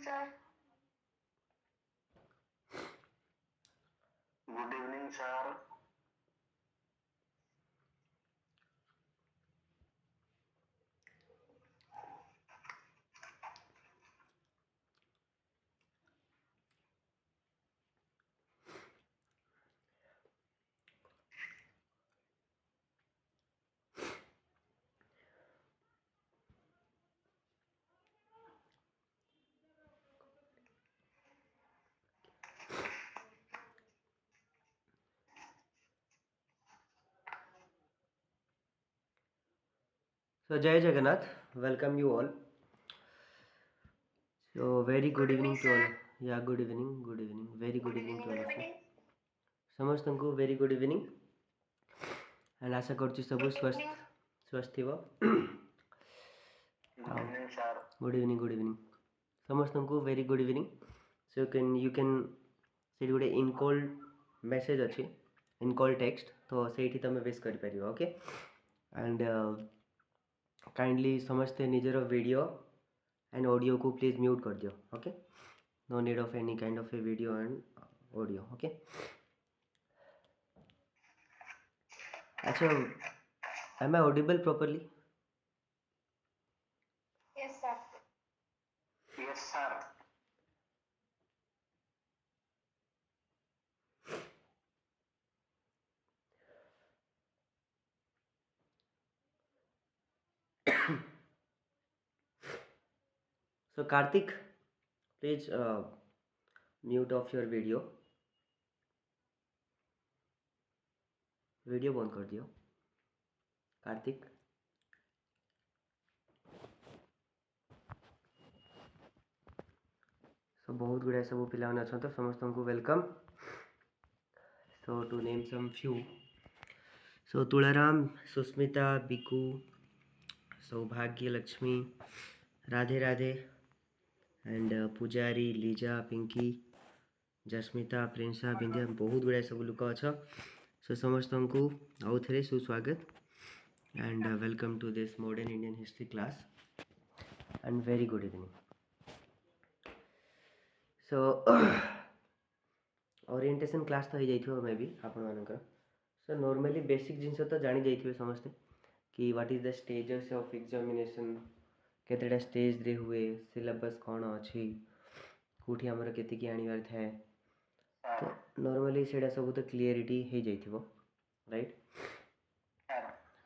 sir. Good evening, sir. So Jai Jagannath, welcome you all. So very good evening to all. Yeah, good evening, very good evening to all of you. ସମସ୍ତଙ୍କୁ very good evening and ଆଶା କରୁଛି ସବୁ ସ୍वस्थ ଥିବ। Good evening ସମସ୍ତଙ୍କୁ very good evening. So you can ସେଇଠି ଗୋଟେ in-call message ଅଛି, in-call text, ତ ସେଇଠି ତମେ ବେଶ କରିପାରିବ, ଓକେ। and kindly ସମସ୍ତେ ନିଜର ଭିଡ଼ିଓ and audio को please mute कर दियो, okay? No need of any kind of a video and audio, okay? अच्छा, am I audible properly? Yes, sir. Yes, sir. So Karthik, please mute off your video. Video बंद कर दियो कार्तिक। सो बहुत गुड़ाए सब पिला अच्छा समस्त को welcome. So to name some few, so Tularam, Susmita, Biku, Soubhagya, Lakshmi, Radhe Radhe and Pujari, Liza, Pinky, Jasmita, Prinsa, Bindiya, बहुत गुड़ाए सब लोक अच्छा। सो समस्त को आउ थे सुस्वागत and welcome to this modern Indian history class and very good evening. So orientation class तो हो जाइए मे बी आपण मानकर। सो नॉर्मली बेसिक जिनस तो जानी जाइए समस्ते कि what is the stages of examination, केतेटा स्टेज रे हुए, सिलेबस कौन अच्छी, कौटी आमर केतिकी आनिबार थाए, तो नॉर्मली सेटा सब तो क्लियरिटी हो जाइथिबो, राइट?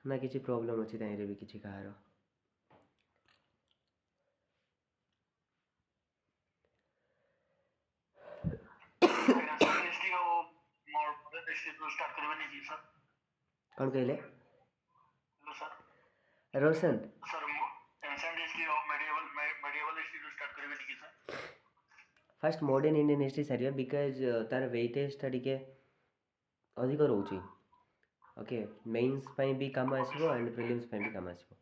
ना किसी प्रॉब्लम अच्छी ताइरे भी किसी कहार। कौन कहले? Roshan sir, ancient history of medieval history to start करबे कि sir? First modern Indian history सारिया बिकॉज तार वेटेज टा टिके अधिक रोची, ओके। मेंस पई भी काम आसीबो एंड प्रीलिम्स पई भी काम आसीबो।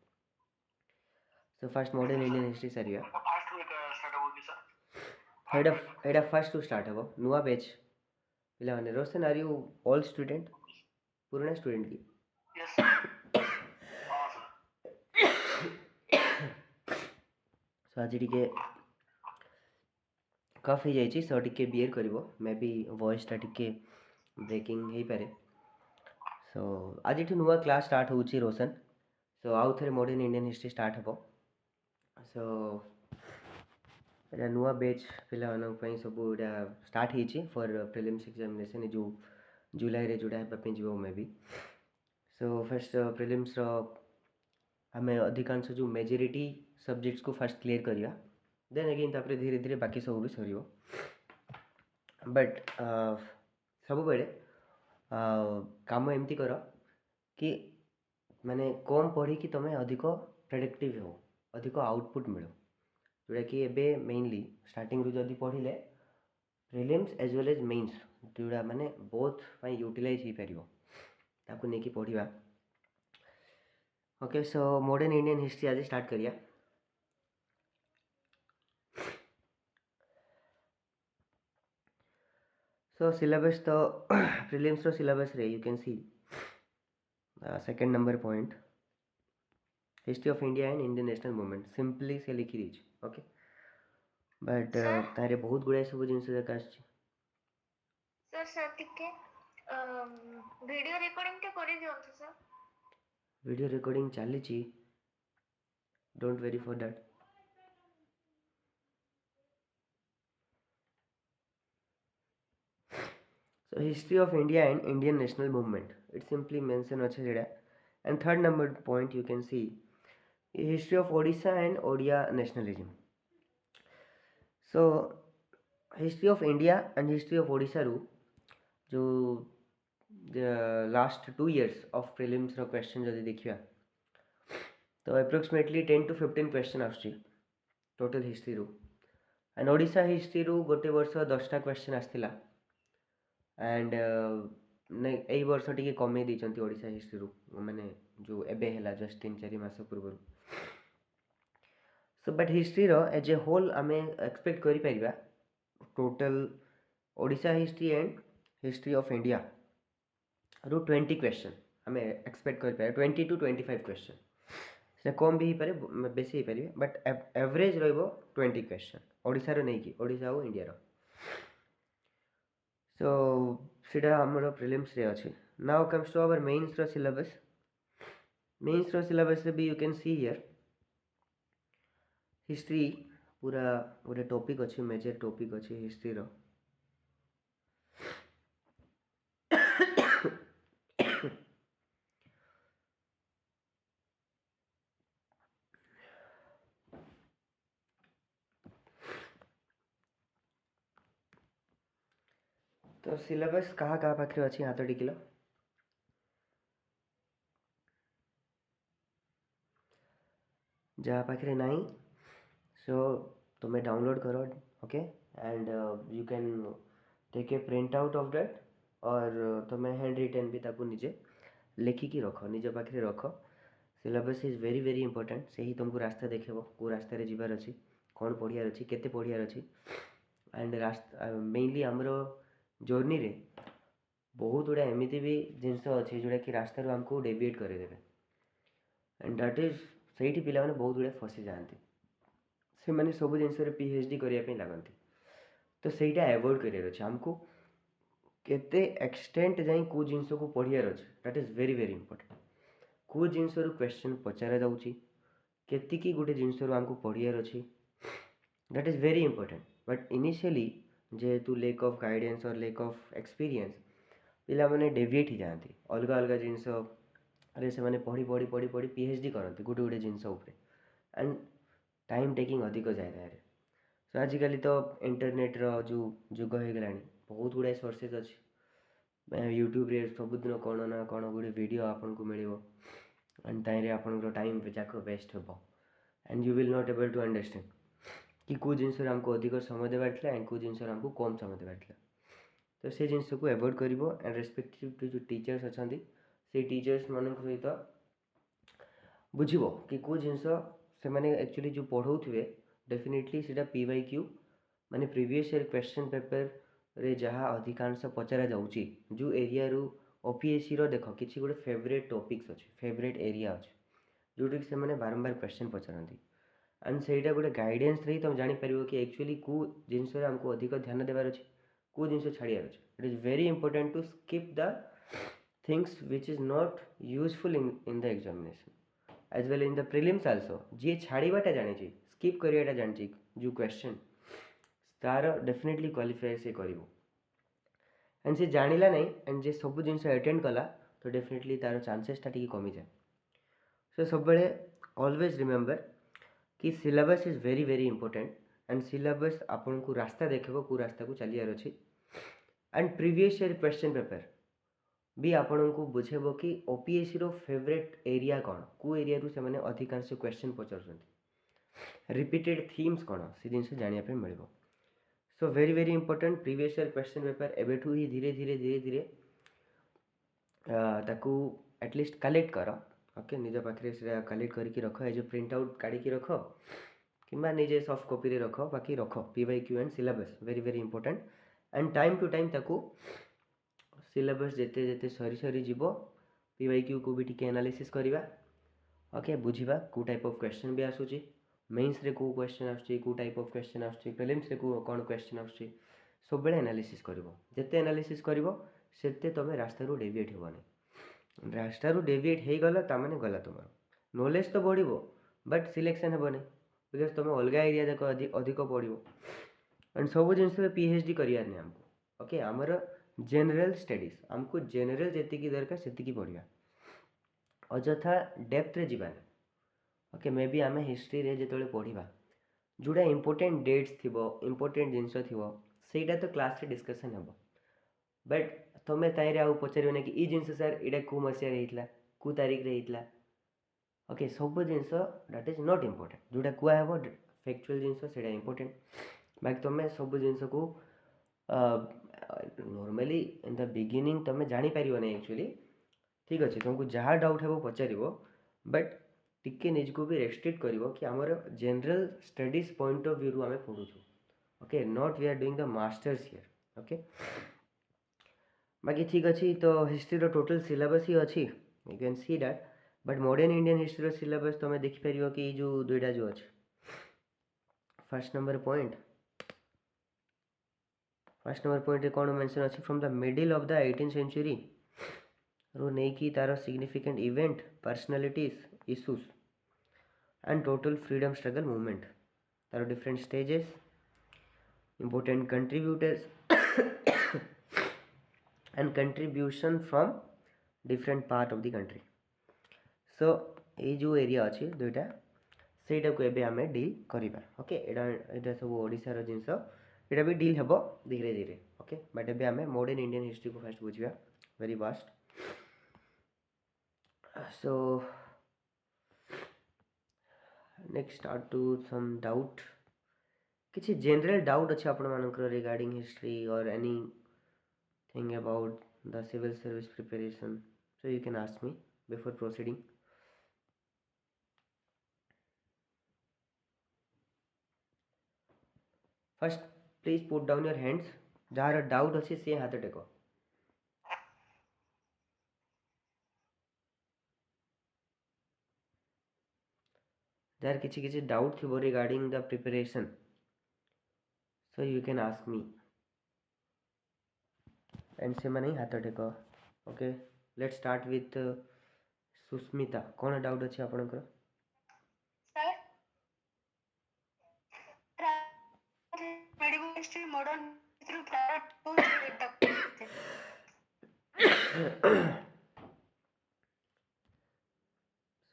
So first modern Indian history सारिया फास्ट वीक स्टार्ट हो कि सर? एडा फर्स्ट टू स्टार्ट हो नुआ बैच पिला माने। रोशन, आर यू ऑल स्टूडेंट, पुराना स्टूडेंट की? यस सो आज टिके कफ हो जाइए, सो टिके बियर करिवो, मे बी वॉइस टा टिके ब्रेकिंग हो पारे। सो आज नुआ क्लास स्टार्ट होची रोशन। सो आउ थे मॉडर्न इंडियन हिस्ट्री स्टार्ट हो। सो नुआ बैच पे सब स्टार्ट हो फॉर प्रिलिम्स एग्जामिनेशन जो जुलाई रे जोड़ा हेबापी जीवो may be. So first prelims आम अधिकांश जो मेजोरिटी सब्जेक्ट्स को फर्स्ट क्लीयर करिया, देन अगेन तापर धीरे धीरे बाकी सब भी सरियो। बट सब बेले काम एमती कर कि माने कम पढ़ी कि तुम अधिक प्रेडिक्टिव हो, अधिक आउटपुट मिलो, जोटा कि एबे मेनली स्टार्टिंग रू जदि पढ़िले prelims as well as mains जोड़ा माने बोथ पाई यूटिलाइज हो पारिबो, ताको नेकी पढ़िबा। Okay, so modern Indian history आज स्टार्ट करिया। सो सिलेबस तो प्रिलिम्स रो सिलेबस रे you can see second number point history of India and Indian national movement simply से लिखी दीजिए, ओके। बट सर तारे बहुत गुड़ाए सब जिन जाक आसची सर सर टिके वीडियो रिकॉर्डिंग टे करि दियंतु सर वीडियो रिकॉर्डिंग चली don't very for that so history of India and Indian national movement it simply mention ache jeda and third number point you can see history of Odisha and Odia nationalism so history of India and history of Odisha ru जो last 2 years of prelims रो question जदि देखिया तो approximately 10 to 15 question आसची total history रू and Odisha history रू गोटे वर्ष 10टा क्वेश्चन आसथिला एंड नहीं एई वर्ष टिके कमे दैचंती ओडिशा हिस्ट्री रू माने जो एबे हैला जस्ट 3-4 मास पूर्व सो बट हिस्ट्री रो एज ए होल आमे एक्सपेक्ट करि परिबा total Odisha history and history of India रू 20 क्वेश्चन आमे एक्सपेक्ट करि पारे 20 to 25 क्वेश्चन से कम भी पारे बेसी ही पारे बट एवरेज रहइबो 20 क्वेश्चन ओडिसा रो नै कि ओडिसा और इंडिया रो सो सीधा हमर प्रीलिम्स रे अछि now comes to our mains रो सिलेबस भी you can see here history पूरा गोटे टॉपिक अछि मेजर टॉपिक अछि हिस्ट्री रो तो सिलेबस कहाँ कहाँ पाखे अच्छी हाथ टिकिल जहाँ पाखे ना सो तुम्हें डाउनलोड करो okay and you can take a print out of that और तुम्हें हैंड रिटन भी ताकू निजे लिखिकी रख निज पाखे रख syllabus is very very important से ही तुमको रास्ता देखेबो को रास्ता रे जीवार अछि कौन पढ़ियार अछि केते पढ़ियार अछि एंड रास्ता मेनली हमरो जर्नी रे बहुत गुड़ा एमती भी जिनस अच्छे जोटा कि रास्तार आमको डेविएट करदेवे एंड दैट इज सही पिला माने बहुत गुड़ा फसी जाती से माने सब जिनस पीएचडी करने लगती तो सहीटा एवॉइड करार अच्छे आमको केते एक्सटेंट जाई को जिनस को पढ़ियार अच्छे that is very very important को जिनस क्वेश्चन पचारा जाउची केतिकी गोटे जिनस आमको पढ़ियार अच्छे that is very important but initially जेहेतु लेक ऑफ गाइडेंस और लेक ऑफ एक्सपीरियंस पिला माने डेविएट ही जाती अलग अलग जिनस अरे से माने पढ़ी पढ़ी पढ़ी पढ़ी पीएचडी करते गोटे गोटे जिनस एंड टाइम टेकिंग अधिक जाए तारे सो आजिकल तो इंटरनेट रो जो जुग हो गलानी बहुत गुड़ाए सोर्सेज अच्छे यूट्यूब रे सबुदिन कौन ना कौन गोटे वीडियो आपन को मिलिबो एंड ताइरे आपन टाइम जाक वेस्ट हेबो and you will not able to understand कि को जिनस आमको अधिक समय देवार था एंड को जिनस आमको कम समय देवार था तो से जिनस को एवॉइड करिवो एंड रेस्पेक्टिव टू जो टीचर्स अछंती से टीचर्स मान सहित बुझिबो कि को जिनस से माने एक्चुअली जो पढ़ाउथिबे डेफिनेटली सेटा पीवाईक्यू माने प्रीवियस ईयर क्वेश्चन पेपर रे जहाँ अधिकांश पचरा जाउची जो एरिया रू ओपीएससी रो देखो किछि गोटे फेवरेट टॉपिक्स अछि फेवरेट एरिया अछि जोटी से माने बारंबार क्वेश्चन पचरंती एंड सेटा गोटे गाइडेंस रे तुम जानि परिबो कि एक्चुअली को जिनस रे हमको अधिक ध्यान देबार अछि को जिनस छाड़ियार अछि it is very important to skip the things which is not useful in the examination as well in the prelims also जे छाड़ीबाटा जानी स्किप करियाटा जानी जो क्वेश्चन तार डेफिनेटली क्वालिफाई से करिवो एंड से जानिला नहीं एंड जे सब जिनस अटेंड कला तो डेफिनेटली तार चांसेस टा टिके कमी जाए सो सब बेले ऑलवेज रिमेंबर कि syllabus is very very important and syllabus आपन को रास्ता देखबो को रास्ता को चलियार अछि and previous year question paper भी आपण को बुझेबो कि ओपीएससी रो फेवरेट एरिया कौन को एरिया रू से माने अधिकांश क्वेश्चन पचारछंती रिपीटेड थीम्स कौन से जिनस जानिया पे मिलबो so very very important previous year question paper एबेठू ही धीरे धीरे धीरे धीरे ताकू एटलिस्ट कलेक्ट कर ओके निज पाखे से कलेक्ट करके रख एज प्रिंट आउट काढ़ी रख कि निजे सॉफ्ट कॉपी रे रख बाकी रख PYQ and syllabus very very important and time to time ताकू सिलेबस जेते जेते सरी सरी जीवो पीवाईक्यू को भी टिके एनालिसिस करिवा ओके बुझिबा को टाइप ऑफ क्वेश्चन भी आसुची मेन्स रे को क्वेश्चन आछी को टाइप ऑफ क्वेश्चन आछी प्रीलिम्स रे को कोन क्वेश्चन आछी सब बेले एनालिसिस करिवो जेते एनालिसिस करिवो सेते तमे रास्ता रो डेविएट हेबोनी रास्ता रो डेविएट हे गला ता माने गला तुमर नॉलेज तो बढ़िवो बट सिलेक्शन हेबोनी बिकॉज तुम अलग एरिया जाक अधिक पढ़ो एंड सब जिन पीएचडी करार नहीं आमको ओके आमर जनरल स्टडीज आमको जनरल जी दरकार से पढ़ा अଯଥା डेप्थ रे जीवानी ओके मे बी आम हिस्ट्री रे जो पढ़ा जोड़ा इंपोर्टेंट डेट्स थी इंपोर्टेंट जिनस थी सेटा तो क्लास रे डिस्कशन हम बट तुम्हें ताइरे आउ पचार ना कि ई जिनस सर यहाँ कौ मसीह होता कौ तारीख रे होता ओके सब जिनस दैट इज नॉट इम्पोर्टेंट जोटा कहब फैक्चुअल जिनस से इम्पोर्टेंट बाकी तुम्हें सब जिनस को नॉर्मली इन द बिगिनिंग तुम्हें जापर ना एक्चुअली ठीक अच्छे तुमको जहाँ डाउट है पचार बट टिके निजको भी रेस्ट्रिक्ट कर कि आमर general studies point of view आम पढ़ु okay not we are doing the masters here okay बाकी ठीक अच्छे तो हिस्ट्री रो टोटल सिलेबस ही अच्छी you can see that but modern Indian history रो सिलेबस तुम देखिपर कि जो दुईटा जो अच्छे फर्स्ट नंबर पॉइंट कौन मेंशन अच्छी from the middle of the 18th century रो नहीं कि तार significant event personalities issues and total freedom struggle movement तार different stages important contributors and contribution from different part of the country so ये जो area अच्छी दुईटा सेटा को एबे आमे डील करिबा ओके एटा सब ओडिसा जिनस एटा भी डील हेबो धीरे धीरे ओके बट एबे आमे मॉडर्न इंडियन हिस्ट्री को फर्स्ट बुझिबा very vast so next start to some doubt किसी जनरल डाउट अच्छे आपण मानकर रिगार्डिंग हिस्ट्री और anything about the civil service preparation so you can ask me before proceeding first please put down your hands जार doubt अच्छे से हाथ टेक जार किसी किसी डाउट थी regarding the preparation so you can ask me and से मैंने हाथ take okay let's start with Sushmita कौन डाउट अच्छे आपनकर medical history modern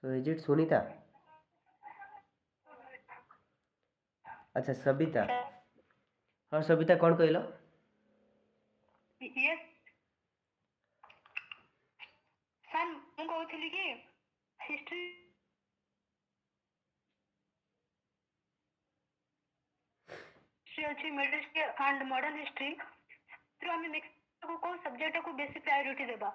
so is it Sunita अच्छा सबिता हाँ सबिता कौन कहल यस सर मु कहूली कि हिस्ट्री अच्छी middle history and modern history तो हमें नेक्स्ट को कौन सब्जेक्ट को बेसी प्रायोरिटी देबा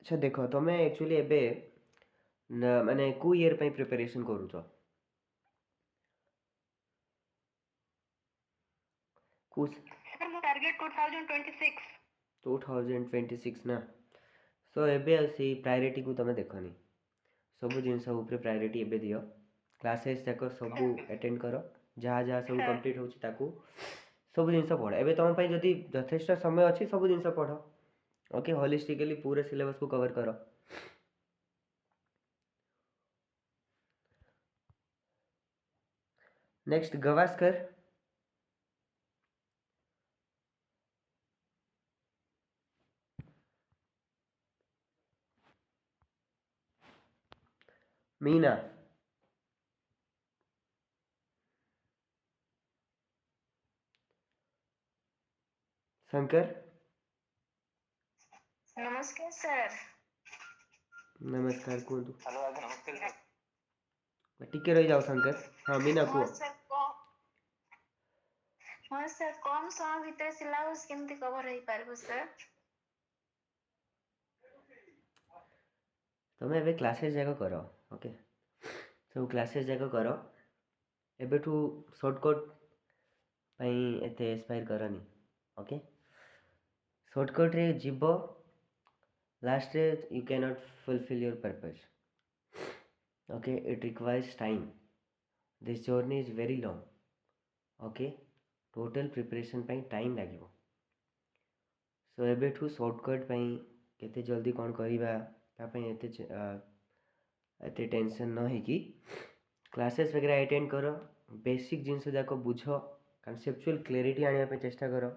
अच्छा देखो तुम्हें एक्चुअली एबे माने को ईयर पे प्रिपरेशन करूछ को सर मो टारगेट 2026 ना सो एबे से प्रायोरिटी को तुम्हें देखनी सब जिनस ऊपर प्रायोरिटी एबे दियो क्लासेस जाक सब अटेंड करो जहाँ जहाँ सब कंप्लीट होची ताकू सब जिनस पढ़ एबे तुम पे जदी यथेष्ट समय अच्छी सब जिनस पढ़ ओके होलिस्टिकली पूरे सिलेबस को कवर करो नेक्स्ट गवास्कर मीना शंकर नमस्कार सर नमस्कार कहतु हेलो आज नमस्ते सर टिके रही जाओ शंकर हाँ मीना हाँ को सर कम समय भीतर सिलेबस केमती कवर हो पारबो सर तुम्हें एबे क्लासेस जाक करो ओके सब क्लासेस जाक करो एबेठू शॉर्टकट पई एते एस्पायर करनी ओके शॉर्टकट रे जीव लास्ट रे you can not fulfil your purpose Okay, it requires time. This journey is very long. Okay, total preparation ପାଇଁ time ଲାଗିବ। So ଏବେଠୁ shortcut ପାଇଁ କେତେ ଜଲ୍ଦି କ'ଣ କରିବା ତା ପାଇଁ ଏତେ ଟେନସନ୍ ନ ହେଇକି କ୍ଲାसेସ୍ वगैरह अटेंड करो, बेसिक जिनस जाक बुझ, कनसेप्चुअल क्लैरिटी आने पे चेष्टा करो।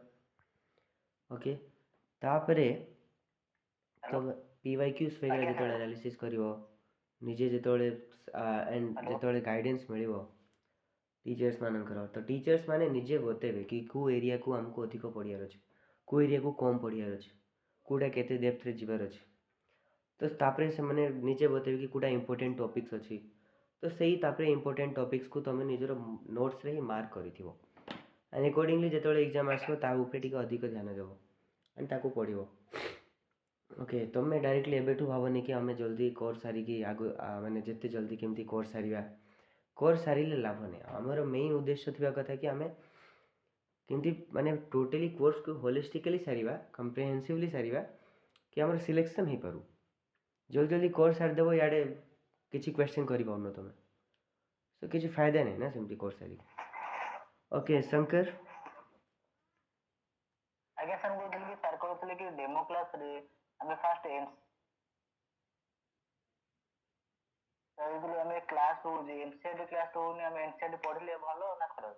ओके, तापरे तुम PYQs वगैरह जो एनालिसिस करिवो निजे जेतोले एंड जेतोले गाइडेंस मिलिवो टीचर्स मानकर, तो टीचर्स माने निजे बतेबे कि को एरिया को हमको अधिक पढ़ियार अछि, को एरिया को कम पढ़ियार अछि, कोडा केते डेप्थ रे जिबार अछि। तो तापरे से माने निजे बतेबे कि कोडा इंपोर्टेंट टॉपिक्स अछि। तो सही तापरे इंपोर्टेंट टॉपिक्स को तुम निजर नोट्स रे ही मार्क करिथिबो एंड अकॉर्डिंगली जेतोले एग्जाम आसबो ता ऊपर टिके अधिक ध्यान देबो एंड ताको पढ़िबो। ओके, तुम डायरेक्टली एबेठू भावनी कि आम जल्दी कोर्स सारिकी आगु माने जिते जल्दी केमती कोर्स सारिबा, कोर्स सारिले लाभ नहीं। आमर मेन उद्देश्य थिबा कथा कि आमे केमती माने टोटली कोर्स को होलिस्टिकली सारिबा, कंप्रिहेंसिवली सारिबा कि आमर सिलेक्शन ही पारू। जल्दी जल्दी कोर्स सारि देबो याडे किछि क्वेश्चन करि पाउनो तमे, सो किछि फायदा नहीं ना सेमती कोर्स सारि। ओके शंकर। आगे सर बोलथिले कि सर कहथिले कि डेमो क्लास रे हमें फर्स्ट एम्स सर हमें क्लास हो जे एमसीआर क्लास हो ने हमें एमसीआर पढ़िले भलो ना खराब?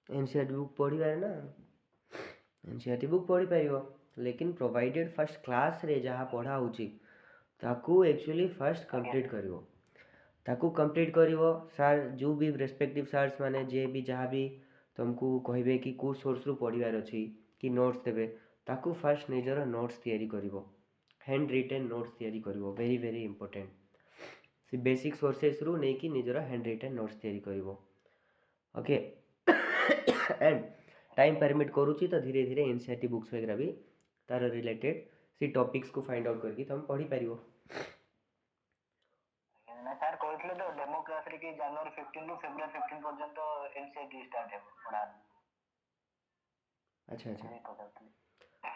एनसीईआरटी बुक पढ़ी पारे ना, एनसीईआरटी बुक पढ़ी पारिबो, लेकिन प्रोवाइडेड फर्स्ट क्लास रे जहाँ पढ़ा होची ताकू एक्चुअली फर्स्ट कंप्लीट करिवो, ताकू कंप्लीट करिवो। सर जो भी रेस्पेक्टिव सर्स माने जे भी जहाँ भी तुमको कहबे कि को सोर्स रु पढ़िबार अछि कि नोट्स देबे, ताकू फर्स्ट निजर नोट्स तैयारी करिवो, हैंड रिटेन नोट्स तैयारी करिवो, वेरी वेरी इंपोर्टेंट। से बेसिक सोर्सेस रु नै कि निजर हैंड रिटेन नोट्स तैयारी करिवो। ओके एंड टाइम परमिट करूची तो धीरे धीरे एनसीईआरटी बुक्स वगैरह भी तार रिलेटेड सी टॉपिक्स को फाइंड आउट करके तुम पढ़ी पारिवो। ना सर कहथिले तो डेमो क्लास रे कि जनवरी 15 रु फेब्रुअरी 15 पर्यंत एनसीईआरटी स्टार्ट है पढ़ा। अच्छा अच्छा,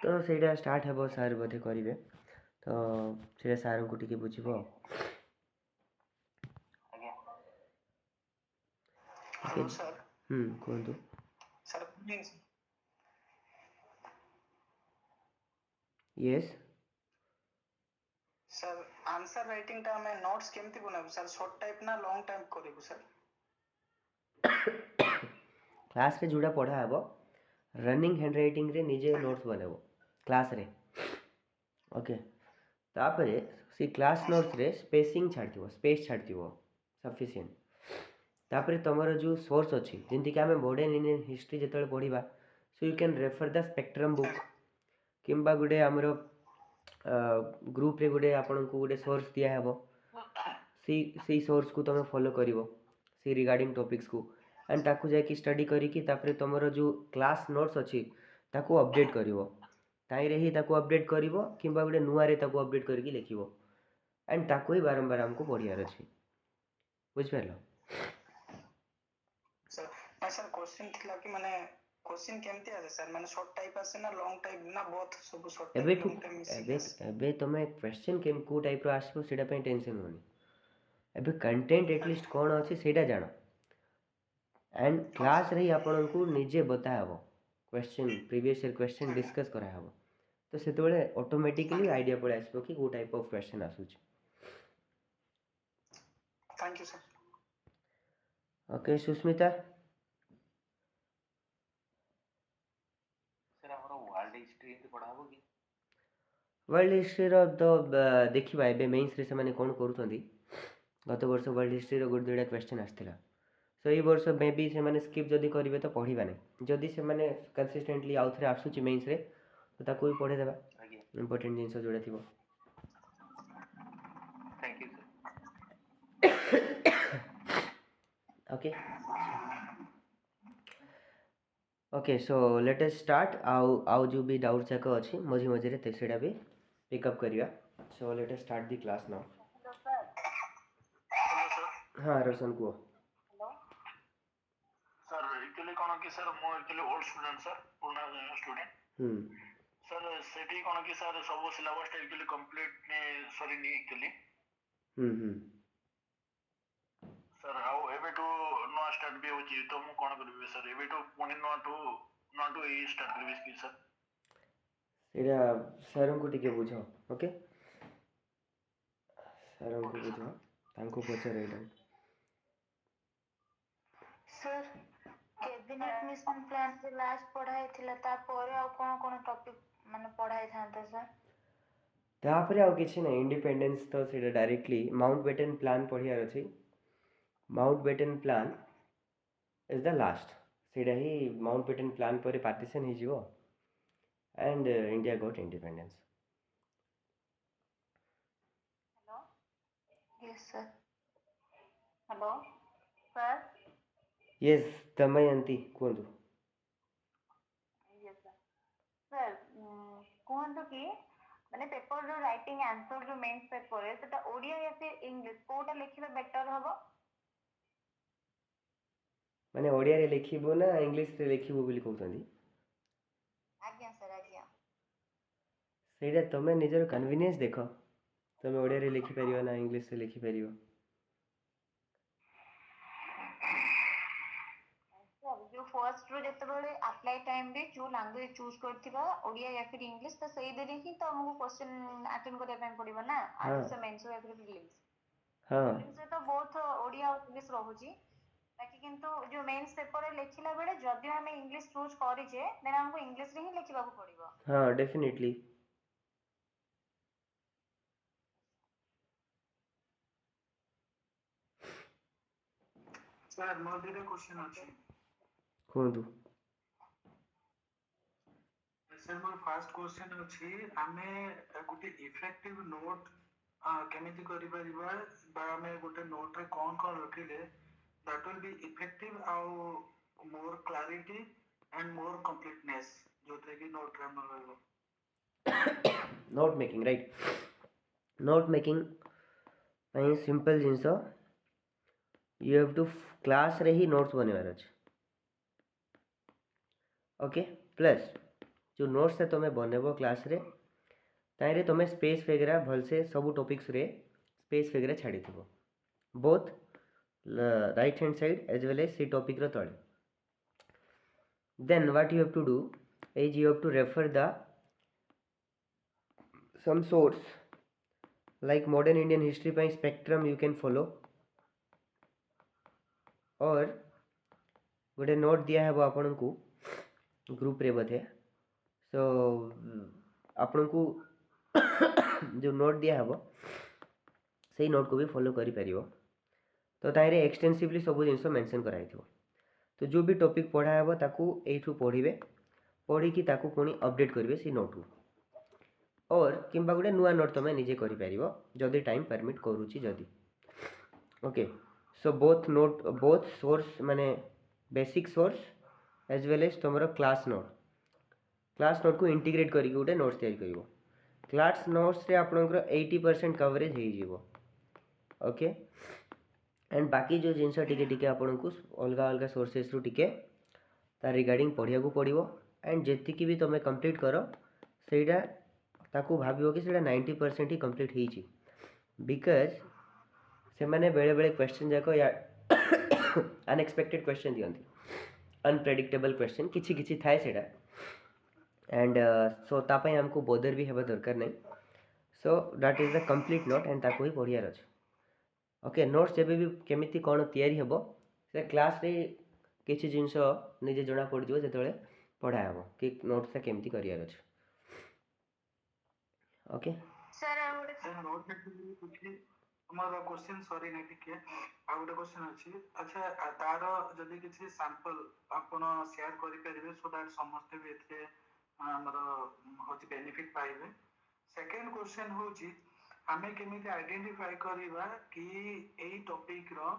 तो सेटा स्टार्ट हेबो सर बोधे करिवे, तो सेटा सर को टिके बुझिबो। Hello sir. कहतु sir please. Yes sir answer writing टा में नोट्स केमती बनाबो सर, शॉर्ट टाइप ना लॉन्ग टाइप करेबो सर? क्लास रे जुड़ा पढ़ा हेबो रनिंग हैंड राइटिंग रे निजे नोट्स बनेबो क्लास रे। ओके, तापरे सी क्लास नोट्स रे स्पेसिंग छाड़थिबो, स्पेस छाड़थिबो सफिशिएंट। तापरे तमरो जो सोर्स अछि जेंति कि हमें मॉडर्न इंडियन हिस्ट्री जेतले पढ़िबा, so you can refer the spectrum book किंबा गुडे हमरो ग्रुप रे गुडे आपन को गुडे सोर्स दिया हेबो, सी सोर्स को तमे फॉलो करिवो सी रिगार्डिंग टॉपिक्स को एंड ताकू जाय कि स्टडी करी कि तापरे तमरो जो क्लास नोट्स अछि ताकू अपडेट करिवो, ताई रे ही ताकू अपडेट करिवो किंबा गुडे नुआ रे ताकू अपडेट करके लिखिवो एंड ताकू ही बारंबार हमको पढ़ियार अछि। बुझ परलो सर? ना सर क्वेश्चन थिला कि माने क्वेश्चन केमती आसे सर, माने शॉर्ट टाइप आसे ना लॉन्ग टाइप ना बोथ सब शॉर्ट टाइप एबे लॉन्ग टाइप मिसिंग आसे? एबे तमे क्वेश्चन केम को टाइप रो आसबो सेटा पे टेंशन होनी, एबे कंटेंट एटलीस्ट कोन अछि सेटा जानो एंड क्लास रे आपन को निजे बताबो, question previous year question discuss कराबो, तो सेते बेले ऑटोमेटिकली आईडिया पड़े आसबो कि को टाइप ऑफ क्वेश्चन आसुची। Thank you sir. Okay Sushmita. Sir हमरो वर्ल्ड हिस्ट्री के पढ़ाबो कि? वर्ल्ड हिस्ट्री रो तो देखिबा एबे मेंस रे से माने कोन करूछंती, गत वर्ष वर्ल्ड हिस्ट्री रो गुड दुडा क्वेश्चन आस्थिला, सो ए वर्ष मे बी से माने स्किप जदी करिवे तो पढ़िबा नै, जदी से माने कंसिस्टेंटली आउ थरे आसुची मेंस रे तो ताको भी पढ़े देबा, इंपोर्टेंट जिंस जोडा थिबो। Thank you sir. Okay okay, so let us start. आउ जो भी डाउट जाक अछि मझी मझी रे सेटा भी पिकअप करिया। सो let us start the class now. हाँ रोशन को सर एक्चुअली कोन कि सर मो एक्चुअली ओल्ड स्टूडेंट सर, पुराना स्टूडेंट सर, सेठी कोन कि सर सब सिलेबस एक्चुअली कंप्लीट ने सरी नी एक्चुअली सर आउ एबेटू नुआ स्टार्ट भी होची तो मु कोन करबी सर एबेटू पुणी नुआ टू ई स्टार्ट करबी की सर ସେଇଟା ସାର୍ଙ୍କୁ ଟିକେ ବୁଝ ଓକେ ସାର୍ଙ୍କୁ Okay, ବୁଝ ତାଙ୍କୁ ପଚାର ଏଇଟା सर कैबिनेट मिशन प्लान से लास्ट पढ़ाई थिला तापर आ कोन टॉपिक माने पढ़ाई थांता सर ତାପରେ ଆଉ କିଛି ନାହିଁ ଇଣ୍ଡିପେଣ୍ଡେନ୍ସ ତ ସେଇଟା ଡାଇରେକ୍ଟଲି ମାଉଣ୍ଟ ବେଟେନ୍ ପ୍ଲାନ୍ ପଢ଼ିବାର ଅଛି Mountbatten plan is the last ସେଇଟା ହିଁ ମାଉଣ୍ଟ ବେଟେନ୍ ପ୍ଲାନ୍ ପରେ ପାର୍ଟିସନ୍ ହେଇଯିବ and India got independence. Hello yes sir hello sir Yes, Damayanti, କୁହନ୍ତୁ यस सर सर कहंतु कि माने पेपर जो राइटिंग आंसर जो मेंस पेपर है सेटा ओडिया या फिर इंग्लिश कोटा लिखिबा बेटर हबो ମାନେ ଓଡ଼ିଆରେ ଲେଖିବୁ ନା ଇଂଲିଶରେ ଲେଖିବୁ ବୋଲି କହୁଛନ୍ତି आज्ञा सर आज्ञा ସେଇଟା ତମେ ନିଜର କନଭିନିଏନ୍ସ ଦେଖ ତମେ ଓଡ଼ିଆରେ ଲେଖିପାରିବ ନା ଇଂଲିଶରେ ଲେଖିପାରିବ जो फर्स्ट रो जते बेले अप्लाई टाइम रे जो लैंग्वेज चूज करथिबा ओडिया या फिर इंग्लिश तो सही देले ही तो हमको क्वेश्चन अटेंड करबा ପାଇଁ पड़िबो ना हाँ। आंसर मेंस या फिर प्रीलिम्स ହଁ प्रीलिम्स रे तो बहुत ओडिया और इंग्लिश रहूची बाकी किंतु जो मेंस पेपर रे लिखिला बेले जदि हम इंग्लिश चूज करिजे देन हमको इंग्लिश रे ही लिखिबा को पड़िबो ହଁ ଡେଫିନେଟଲି सर मोर दिरे क्वेश्चन अछि କୁହନ୍ତୁ सर मोर फर्स्ट क्वेश्चन अछि आमे गुटे इफेक्टिव नोट केमिति करि परिबा बा आमे गुटे नोट रे कोन रखिले दैट विल बी इफेक्टिव आउ more clarity and more completeness जोते कि नोट रे हमर रहबो note making right note making ପାଇଁ ସିମ୍ପଲ୍ ଜିନିଷ ୟୁ ହାଭ୍ ଟୁ କ୍ଲାସ୍ରେ ହିଁ ନୋଟ୍ସ ବନେଇବାର ଅଛି ओके प्लस जो नोट्स है तुम्हें बनेबो क्लास रे ताइरे तुम्हें स्पेस वगैरह भलसे सब टॉपिक्स रे स्पेस वगैरह छाड़ी थबो both right hand side as well as सी टॉपिक रो तळे then what you have to do is you have to refer the some source like modern Indian history by spectrum you can follow और गोटे note दिया है आपन को group रे बधे सो आपन को जो नोट दिया है से नोट को भी फॉलो करि परिबो तो ताइरे एक्सटेंसिवली सब जिंस मेंशन कराई थो तो जो भी टॉपिक पढ़ा है ताकू एठू पढ़िबे पढ़ी कि ताकू पुणी अपडेट करिवे से नोट और किंबा गोटे नुआ नोट तुम निजे करिपारिबो जदि टाइम परमिट करूची जदि ओके सो बोथ सोर्स माने basic source as well as तुमरो क्लास नोट को इंटीग्रेट करके गोटे नोट्स तैयारी करिवो क्लास नोट्स रे आपनकर 80% कवरेज हे जीवो ओके एंड बाकी जो जिंस टिके टिके आपन को अलग अलग सोर्सेस रु टिके तार रिगार्डिंग पढ़िया को पड़िवो एंड जेतिकी भी तुम कंप्लीट करो सेटा ताकू भावियो कि सेटा 90% ही कंप्लीट होईची बिकॉज से माने बेले बेले क्वेश्चन जाको या अनएक्सपेक्टेड क्वेश्चन दियंती अनप्रेडिक्टेबल क्वेश्चन किछि किछि थाए सेटा एंड सो तापय हमको बोदर भी हेबा दरकार नहीं सो that is the complete note and ताको ही पढ़ियार अछि ओके नोट्स जेबे भी केमिति कोन तयारी हेबो से क्लास रे किछि जिंस निजे जणा पड़ दियो जेतले पढ़ा हेबो कि नोट्स से केमिति करियार अछि ओके सर सर नोट में कुछ हमारा क्वेश्चन सॉरी नहीं टिके आ गोटे क्वेश्चन अछि अच्छा तार जदी किछि सैंपल आपण शेयर करि परिबे सो दैट समस्त भी एथे हमर होची बेनिफिट पाइबे सेकंड क्वेश्चन होची हमें केमिति आइडेंटिफाई करिबा कि एई टॉपिक रो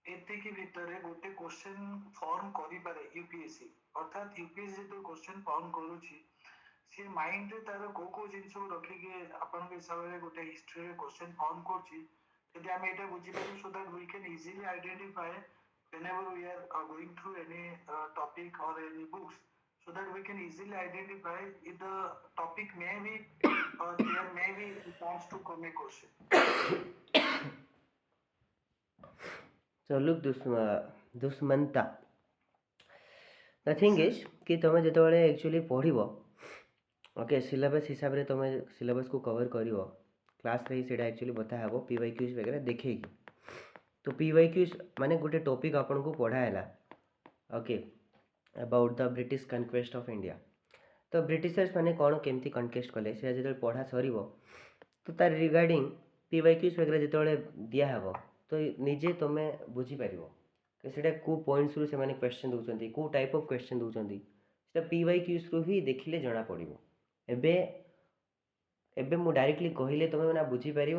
एतिकी भितरे गोटे क्वेश्चन फॉर्म करि पारे यूपीएससी अर्थात यूपीएससी तो क्वेश्चन फॉर्म करूची सी माइंड रे तार को जिंस रखी के अपन के हिसाब रे गोटे हिस्ट्री रे क्वेश्चन फॉर्म करची यदि हम एटा बुझी पाबु so that we can easily identify whenever we are going through any topic or any books so that we can easily identify if the topic may be or there may be chance to come a question So look, Dushmantha the thing is कि तुम जो actually पढ़ okay syllabus हिसाब से तुम syllabus को cover कर class रे सीटा एक्चुअली बता हे पीवाईक्यूज वगैरह देखे तो पीवाईक्यूज माने गोटे टॉपिक आपन को पढ़ाला okay about the British conquest of India तो ब्रिटिशर्स माने कौन केमती कनक्वेस्ट कले से जो पढ़ा सर तो तार रिगार्डिंग पीवाईक्यूज वगैरह जो दिहब तो निजे तुम बुझीपर कि से पॉइंट्स रु से क्वेश्चन दौरान कौ टाइप ऑफ क्वेश्चन दौरान से पीवाईक्यूज रु ही देखिले जना पड़ो एबे एबे मु डायरेक्टली कहले तुम ना बुझीपर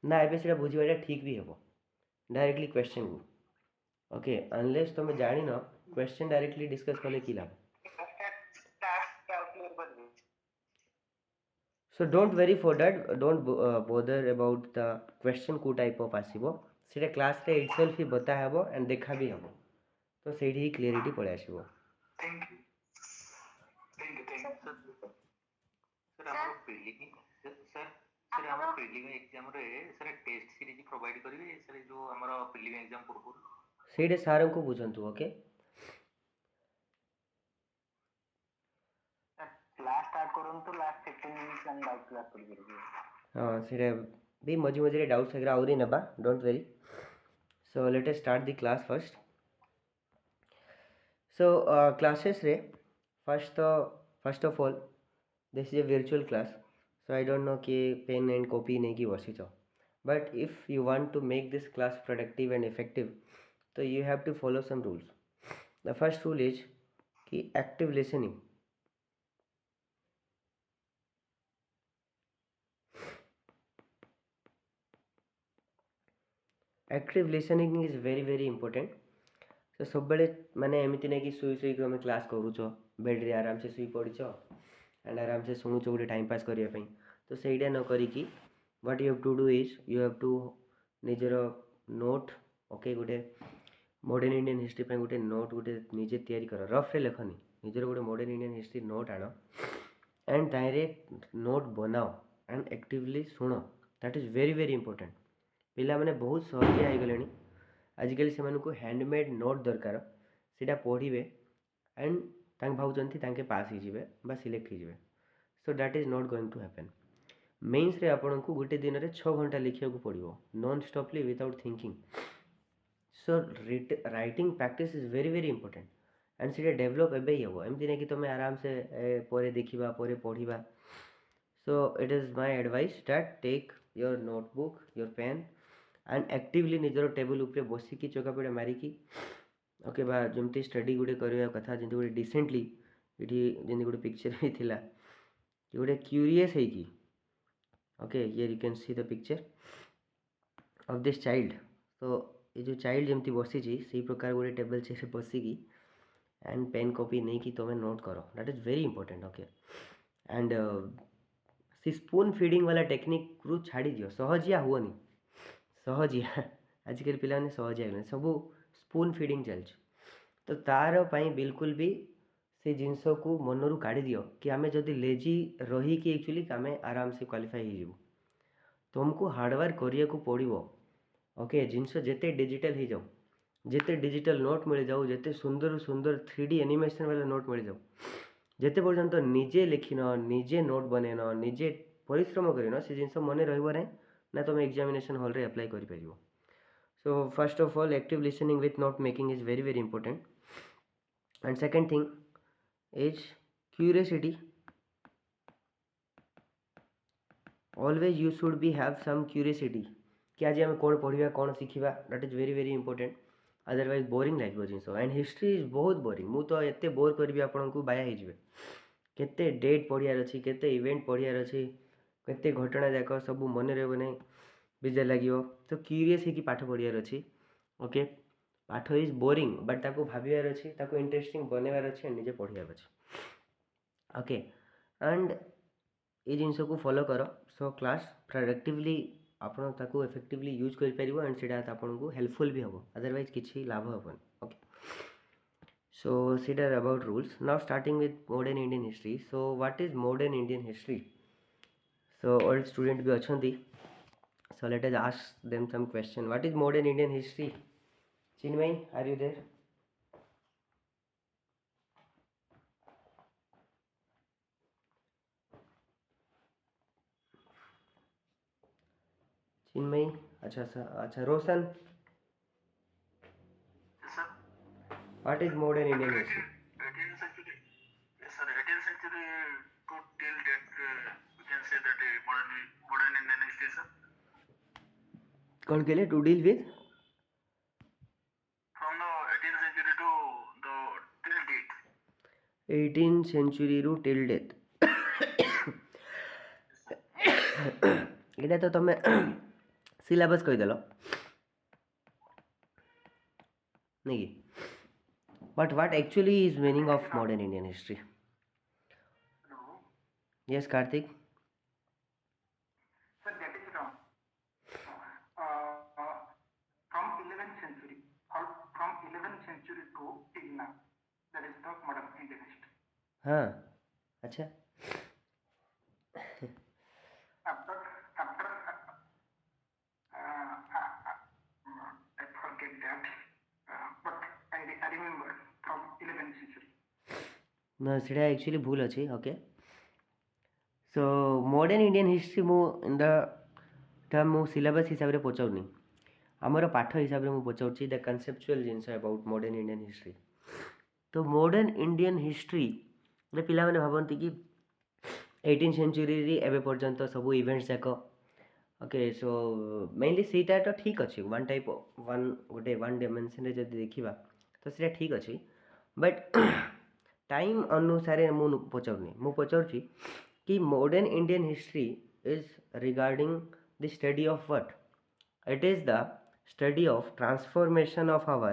ना एबे से बुझा ठीक भी हे डायरेक्टली क्वेश्चन को ओके अनलेस तुम जान क्वेश्चन डायरेक्टली डिस्कस कले कि लाभ so don't very for that don't bother about the question को टाइप ऑफ आसीबो सीटा क्लास रे इटसेल्फ ही बता हेबो एंड देखा भी हेबो तो सेठी ही क्लियरिटी पळे आसीबो थैंक यू सर हमर प्रीलिम सर सर हमर प्रीलिम एग्जाम रे सर टेस्ट सीरीज प्रोवाइड करिवे सर जो हमर प्रीलिम एग्जाम पूर्व सेठे सार को बुझंतु ओके क्लास स्टार्ट करन तो लास्ट 15 मिनिट्स हम डाउट क्लास करिवे हां सेठे भी मझी मझी डाउट्स वगैरह आउरी नबा don't worry so let us start the class first so classes रे first of all this is a virtual class so I don't know कि पेन एंड कॉपी नहीं की बसीच but if you want to make this class productive and effective so you have to follow some rules the first rule is कि active listening active listening is very important so सब बेले माने एमिति नहीं कि सुई सुई को क्लास करूछ बेड रे आराम से सुई पड़ीछ एंड आराम से शुणुच गोटे टाइम पास करने तो सहीटा न करिकी what you have to do is you have to निजर नोट ओके गोटे मॉडर्न इंडियन हिस्ट्री गोटे नोट गोटे निजे तैयारी कर रफ रे लेखनी निजर गोटे मॉडर्न इंडियन हिस्ट्री नोट आण एंड ताइरे नोट बनाओ and actively शुण that is very important पिला माने बहुत सहजिया हो गले आजिकल से हैंडमेड नोट दरकार सीटा पढ़े एंड भावुँ पास हो सिलेक्ट हो so that is not going to happen mains रे आपन को गोटे दिन में 6 घंटा लिखा पड़ो non stoply without thinking so writing practice is very important and से डेवलप एवं ही हम एमती नहीं कि तुम आराम से पर देखा पर पढ़ा so it is my advice that take your notebook your pen and actively निजर टेबल उपर बसिकी चौकापिड़ा मारिकी ओके बा जमती स्टडी गोटे करवा कथा जमी गोटे डिसेंटली ये जमी गोटे पिक्चर भी थिला कि गोटे क्यूरीयस है कि okay here you can see the picture of this child तो ये जो चाइल्ड जमती बसी से प्रकार गोटे टेबल चेयर बसिकी एंड पेन कॉपी नहीं कि तुम्हें नोट करो that is very important okay and सी स्पून फीडिंग वाला टेक्निक रु छाड़ी दियो सहजिया हुआ सहजिया आजिकल पिला सहजिया गले सब स्पून फीडिंग चलछ तो तार पाई बिल्कुल भी से जिनस को मनरू काढ़ी दियो कि आमे जदि लेजी रही कि एक्चुअली आमे आराम से क्वालिफाई हो जीवु तुमको हार्डवर्क करिया को पड़ो ओके जिनस जेते डिजिटल हो जाओ जेते डिजिटल नोट मिल जाऊ जेते सुंदर सुंदर 3D एनिमेशन वाला नोट मिल जाऊ जेते पर्यंत निजे लिखिन निजे नोट बनैन निजे परिश्रम करन से जिनस मन रहिबो नै ना तुम एग्जामिनेशन हॉल रे अप्लाई करि परिबो so first of all active listening with note making is very important and second thing is curiosity always you should be have some curiosity कि आज आम कौन पढ़ा कौन शिखा that is very important otherwise boring लगे जिनस एंड हिस्ट्री इज बहुत बोरिंग मु तो एते बोर करी आपन को बाया हो केते डेट पढ़ियार अच्छी केते इवेंट पढ़ियार अच्छी केते घटना जाक सब मन रहा नहीं बिजा लगे तो क्यूरीयस है पाठ पढ़ियार अच्छी ओके पाठ इज बोरिंग बट ताको भाबियार अच्छी ताको इंटरेस्टिंग बनवार अच्छी निजे पढ़ियार अच्छी ओके एंड ये जिनस को फॉलो कर सो क्लास प्रोडक्टिवली आपन ताको इफेक्टिवली यूज कर परिबो एंड सेटा आपन को हेल्पफुल भी हबो अदरवाइज किछि लाभ हबन ओके सो सीडर about rules now starting with modern Indian history so what is modern Indian history so old student भी अछंती so let us ask them some question what is modern Indian history Chinmay, are you there? Chinmay, अच्छा Roshan, Yes, sir. what is modern Indian history? 18th century. Yes, sir. 18th century to till date, we can say that modern Indian history, sir. कौन के लिए to deal with From the 18th century to the till date. 18th century ରୁ till death ଏଇଟା ତ ତମେ syllabus କହିଦେଲ ନାଇଁ କି but what actually is meaning of modern Indian history? Hello. Yes, Karthik. Sir, that is wrong. From 11th century or from 11th century to till now, that is the modern Indian history. हाँ अच्छा After I forget that, but I remember from 11th century. ନା ସେଇଟା actually ଭୁଲ ଅଛି okay so modern Indian history ମୁଁ in ଟା ମୁଁ syllabus ହିସାବରେ ପଚାରୁନି ଆମର ପାଠ ହିସାବରେ ମୁଁ ପଚାରୁଛି ଦ କନସେପଚୁଆଲ୍ ଜିନିଷ ଆବାଉଟ୍ ମଡ଼ର୍ଣ୍ଣ ଇଣ୍ଡିଆନ୍ ହିଷ୍ଟ୍ରି ତ ମଡ଼ର୍ଣ୍ଣ ଇଣ୍ଡିଆନ୍ ହିଷ୍ଟ୍ରିରେ ପିଲାମାନେ ଭାବନ୍ତି କି 18th ସେଞ୍ଚୁରୀରେ ଏବେ ପର୍ଯ୍ୟନ୍ତ ସବୁ ଇଭେଣ୍ଟସ୍ ଯାକ ଓକେ ସୋ ମେନଲି ସେଇଟା ତ ଠିକ୍ ଅଛି ୱାନ୍ ଟାଇପ୍ ଗୋଟେ ୱାନ୍ ଡାଇମେନସନ୍ରେ ଯଦି ଦେଖିବା ତ ସେଇଟା ଠିକ୍ ଅଛି ବଟ୍ टाइम अनुसार ମୁଁ ପଚାରୁନି ମୁଁ ପଚାରୁଛି कि modern Indian history is regarding the study of what? It is the study of transformation of our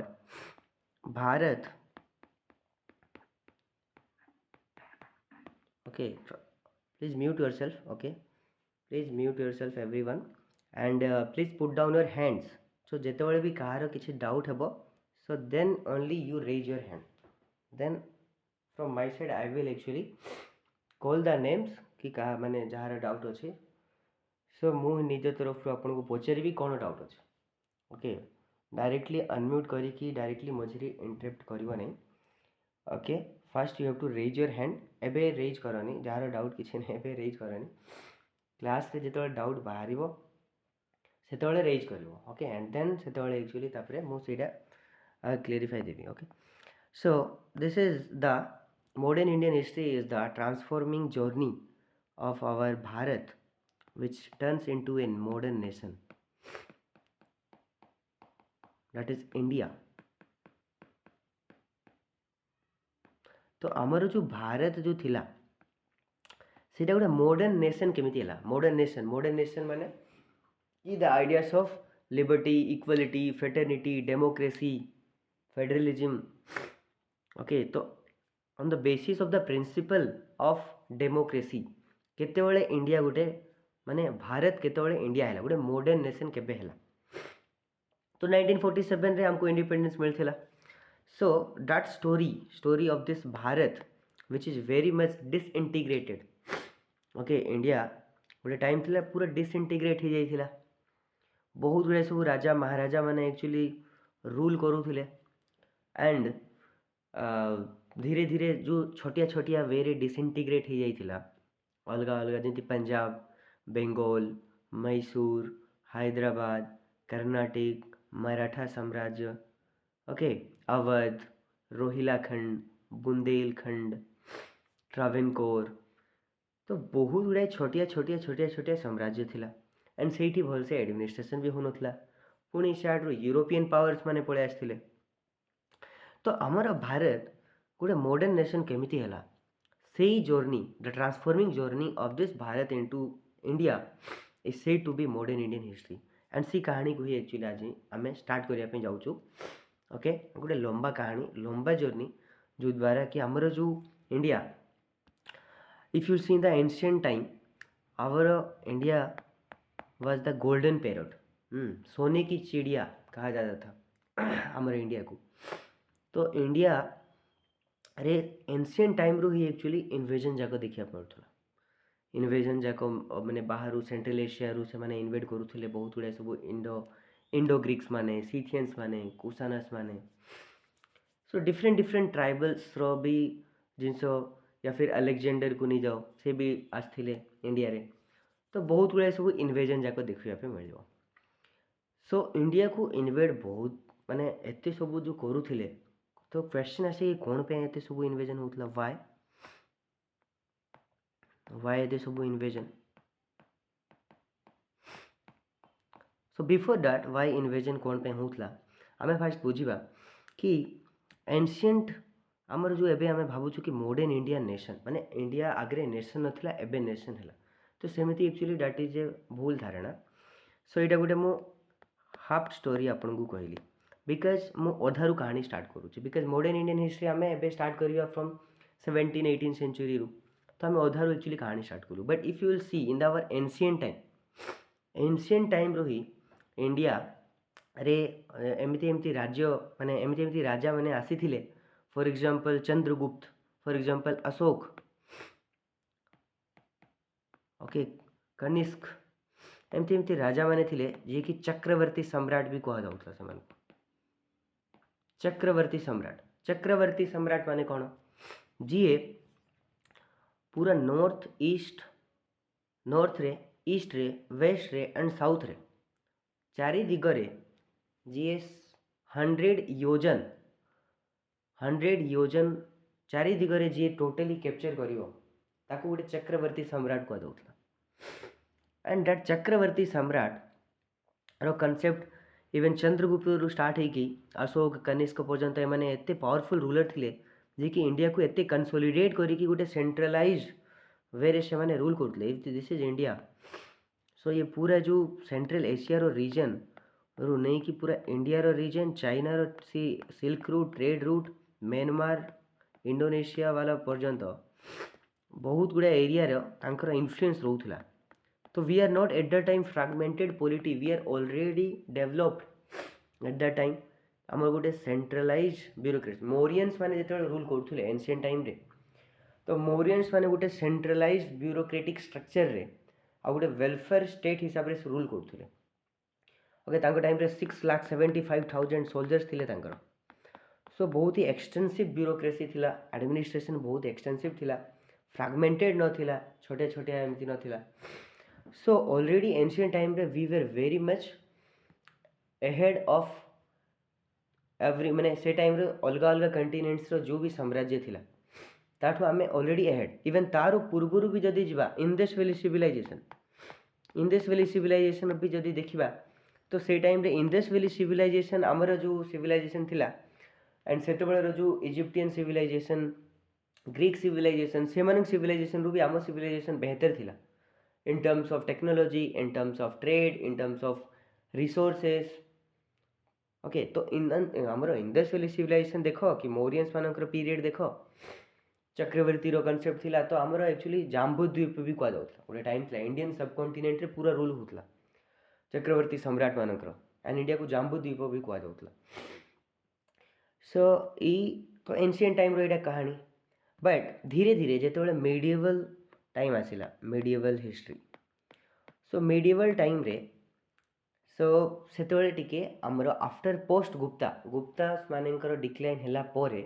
Bharat. Okay, please mute yourself. Okay, please mute yourself everyone and please put down your hands. So ଯେତେବେଳେ ବି କାହାର କିଛି doubt ହେବ so then only you raise your hand. Then from my side I will actually call the names कि कहा माने जहाँ doubt अच्छे सो मु निज तरफ आपन को पचारि कौन डाउट अच्छे ओके डायरेक्टली अनम्यूट करी डायरेक्टली मझे इंटरप्ट करवा नहीं okay first you have to raise your hand एबे रेज करनी जहाँ डाउट किसी नहीं एबे रेज करनी क्लास रे जो डाउट बाहर से रेज कर ओके एंड देन से एक्चुअली मु clarify Devi okay so this is the modern Indian history is the transforming journey of our Bharat which turns into a modern nation that is India तो आमर जो भारत जो थिला सेटा गोटे मॉडर्न नेशन केमिति हला मॉडर्न नेशन माने कि the ideas of liberty equality fraternity democracy federalism okay तो on the basis of the principle of democracy केतेबेले इंडिया गोटे माने भारत केतेबेले इंडिया हैला गोटे मॉडर्न नेशन केबे हैला तो 1947 रे हमको इंडिपेंडेंस मिलथिला so that story of this Bharat which is very much disintegrated okay India गोटे टाइम थिला पूरा डिसइंटीग्रेट हो जाइथिला बहुत गुड़े सब राजा महाराजा माने एक्चुअली रूल करूथिले एंड धीरे धीरे जो छोटिया छोटिया वेरे डिसइंटीग्रेट हो जाइथिला अलग अलग जमी पंजाब बेंगल मैसूर हैदराबाद कर्नाटक मराठा साम्राज्य ओके अवध रोहिलाखंड बुंदेलखंड ट्रावेनकोर तो बहुत गुड़ाए छोटिया साम्राज्य थिला एंड से भलसे एडमिनिस्ट्रेशन भी होनथिला पुणी सियाडू यूरोपियन पावर्स माने पळे आस्थिले तो आमर भारत गोटे मॉडर्न नेशन केमिति हला से journey the transforming journey of this Bharat into India is said to be modern Indian history and सी कहानी को ही एक्चुअली आज आम स्टार्ट करने जाऊँ ओके गोटे लंबा कहानी लंबा जर्नी जो द्वारा कि आमर जो India if you see the ancient time our India was the golden period सोने की चिड़िया कहा जाता था आमर इंडिया को तो इंडिया रे एंशिएंट टाइम रू ही एक्चुअली इन्वेजन जाक देखा पड़ता इन्वेजन जाक मैंने बाहर सेंट्रल एशिया रू से माने इन्वेड करूले बहुत गुड़ा सब इंडो इंडो ग्रीक्स माने सीथियंस माने कुसानस माने सो डिफरेंट डिफरेंट ट्राइबल्स रो भी जिनस या फिर अलेक्जेंडर को नहीं जाओ से भी आसथिले इंडिया रे तो बहुत गुड़ाए सब इनवेजन जाक देखा मिल सो इंडिया को इनवेड बहुत माने एते सब जो करुले तो क्वेश्चन आसे कौन पे एते सब इनवेजन होता वाई एते सब invasion so before that why invasion कौन पे होता आम फास्ट बुझा कि एनसीएंट आमर जो एबे आम भावुँ कि मॉडर्न इंडिया नेशन माने इंडिया आगे नेशन नथिला एबे नेशन है तो सेमती एक्चुअली दैट इज ए भूल धारणा सो यहाँ गोटे मु हाफ स्टोरी आपन को कहली बिकज मु अधारू कहानी स्टार्ट करुच्ची बिकज मॉडर्न इंडियन हिस्ट्री आम एबे स्टार्ट करवा फ्रॉम 17-18 सेंचुरी रू तो आम अधारू एक्चुअली कहानी स्टार्ट करूँ but if you will see in our ancient time रो ही इंडिया रे एमती एमती राज्य माने एमती एमती राजा माने आसीथिले for example Chandragupta for example Ashoka okay Kanishka एमती एमती राजा माने थिले जे कि चक्रवर्ती सम्राट भी कहा जाउथला समान चक्रवर्ती सम्राट माने कौन जी पूरा नॉर्थ रे ईस्ट रे वेस्ट रे एंड साउथ रे चारि दिगरे जी 100 योजन चारि दिगरे जी टोटली कैप्चर करिवो ताको गोटे चक्रवर्ती सम्राट कहा जाउथला एंड दैट चक्रवर्ती सम्राट रो कॉन्सेप्ट इवन चंद्रगुप्त रु स्टार्ट होगी अशोक कनिष्क पर्यंत एमाने एते पावरफुल रूलर थिले जे कि इंडिया को एते कंसोलिडेट करिकी गोटे सेंट्रलाइज वे रे से माने रूल करथले दिस इज इंडिया सो ये पूरा जो सेंट्रल एशिया रो रीजन रू नहीं कि पूरा इंडिया रो रीजन चाइना रो silk route trade route Myanmar Indonesia वाला पर्यंत बहुत गुड़ा एरिया रो तांकर इन्फ्लुएंस रहउथला तो we are not at the time fragmented polity we are already developed at the time आम गोटे सेंट्रलाइज ब्यूरोक्रेसी मोरियंस माने जो रूल करथुले एंशिएंट टाइम रे तो मोरियंस माने गोटे सेंट्रलाइज ब्यूरोक्रेटिक स्ट्रक्चर रे आ गोटे वेलफेयर स्टेट हिसाब से रूल करथुले ओके तांको टाइम रे 6,75,000 सोल्जर्स थिले तांकर सो बहुत ही एक्सटेंसिव ब्यूरोक्रेसी थिला एडमिनिस्ट्रेशन बहुत एक्सटेंसिव थिला फ्रैगमेंटेड न थिला छोटे छोटे एमती न थिला सो ऑलरेडी एंशिएंट टाइम रे we were very much ahead of every माने से टाइम रे अलग अलग कंटिनेंट्स रो जो भी साम्राज्य थिला ताठो आमे ऑलरेडी अहेड इवन तारो पूर्वरु भी जदी जिबा इंडस वैली सिविलाइजेशन भी जदी देखिबा तो से टाइम रे इंडस वैली सिविलाइजेशन आमर जो सिविलाइजेशन थिला एंड सेते बेले जो इजिप्टियन सिविलाइजेशन ग्रीक सिविलाइजेशन सेमानक सिविलाइजेशन रू भी आम सिविलाइजेशन बेहतर थिला in terms of technology in terms of trade in terms of resources okay तो आमर इंडस वैली सिविलाइजेशन देखो कि मौर्यंस मानकर पीरियड देखो चक्रवर्ती रो कांसेप्ट थिला तो आमर एक्चुअली जाम्बुद्वीप भी कहा जाउथला गोटे टाइम थिला इंडियन सबकॉन्टिनेंट रे पूरा रूल होतला चक्रवर्ती सम्राट मानकर एंड इंडिया को जाम्बुद्वीप भी कहा जाउथला सो ई तो एंशिएंट टाइम रो एटा कहानी बट धीरे धीरे जेतेबेले मेडिएवल टाइम आसिला medieval history so medieval time रे सो सेतेबेले टिके हमर आफ्टर पोस्ट गुप्ता मानकर डिक्लाइन हैला पोरे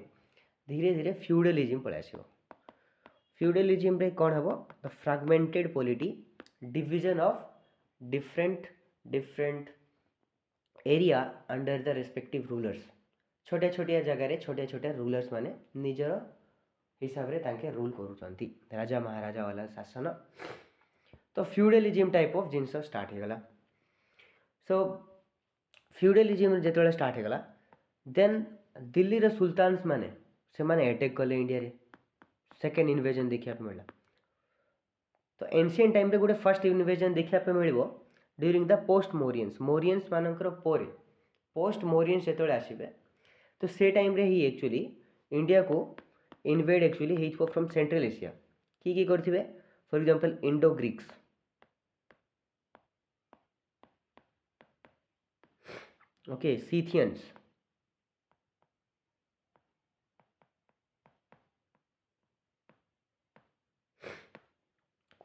धीरे धीरे फ्यूडलिज्म पळे आसीबो फ्यूडलिज्म रे कोन हबो the fragmented polity division of different area under the respective rulers छोटे छोटे जगह रे छोटे छोटे रूलर्स माने निजर हिसाब रे तांके रूल करूचंती राजा महाराजा वाला शासन तो feudalism type of genus start हो गला सो फ्यूडलिज्म जेतबेले स्टार्ट हो गला देन दिल्ली रे सुल्तान्स माने से माने अटैक कले इंडिया रे सेकेंड इन्वेजन देखिया पे मिला तो एंशिएंट टाइम रे गोटे फर्स्ट इन्वेजन देखिया पे मिलबो ड्यूरिंग द पोस्ट मोरियंस मानकर पोरे पोस्ट मोरियंस जेतबेले आसीबे तो से टाइम रे ही एक्चुअली इंडिया को इन्वेड एक्चुअली हेइथको फ्रॉम सेंट्रल एशिया की करथिबे for example Indo Greeks okay Scythians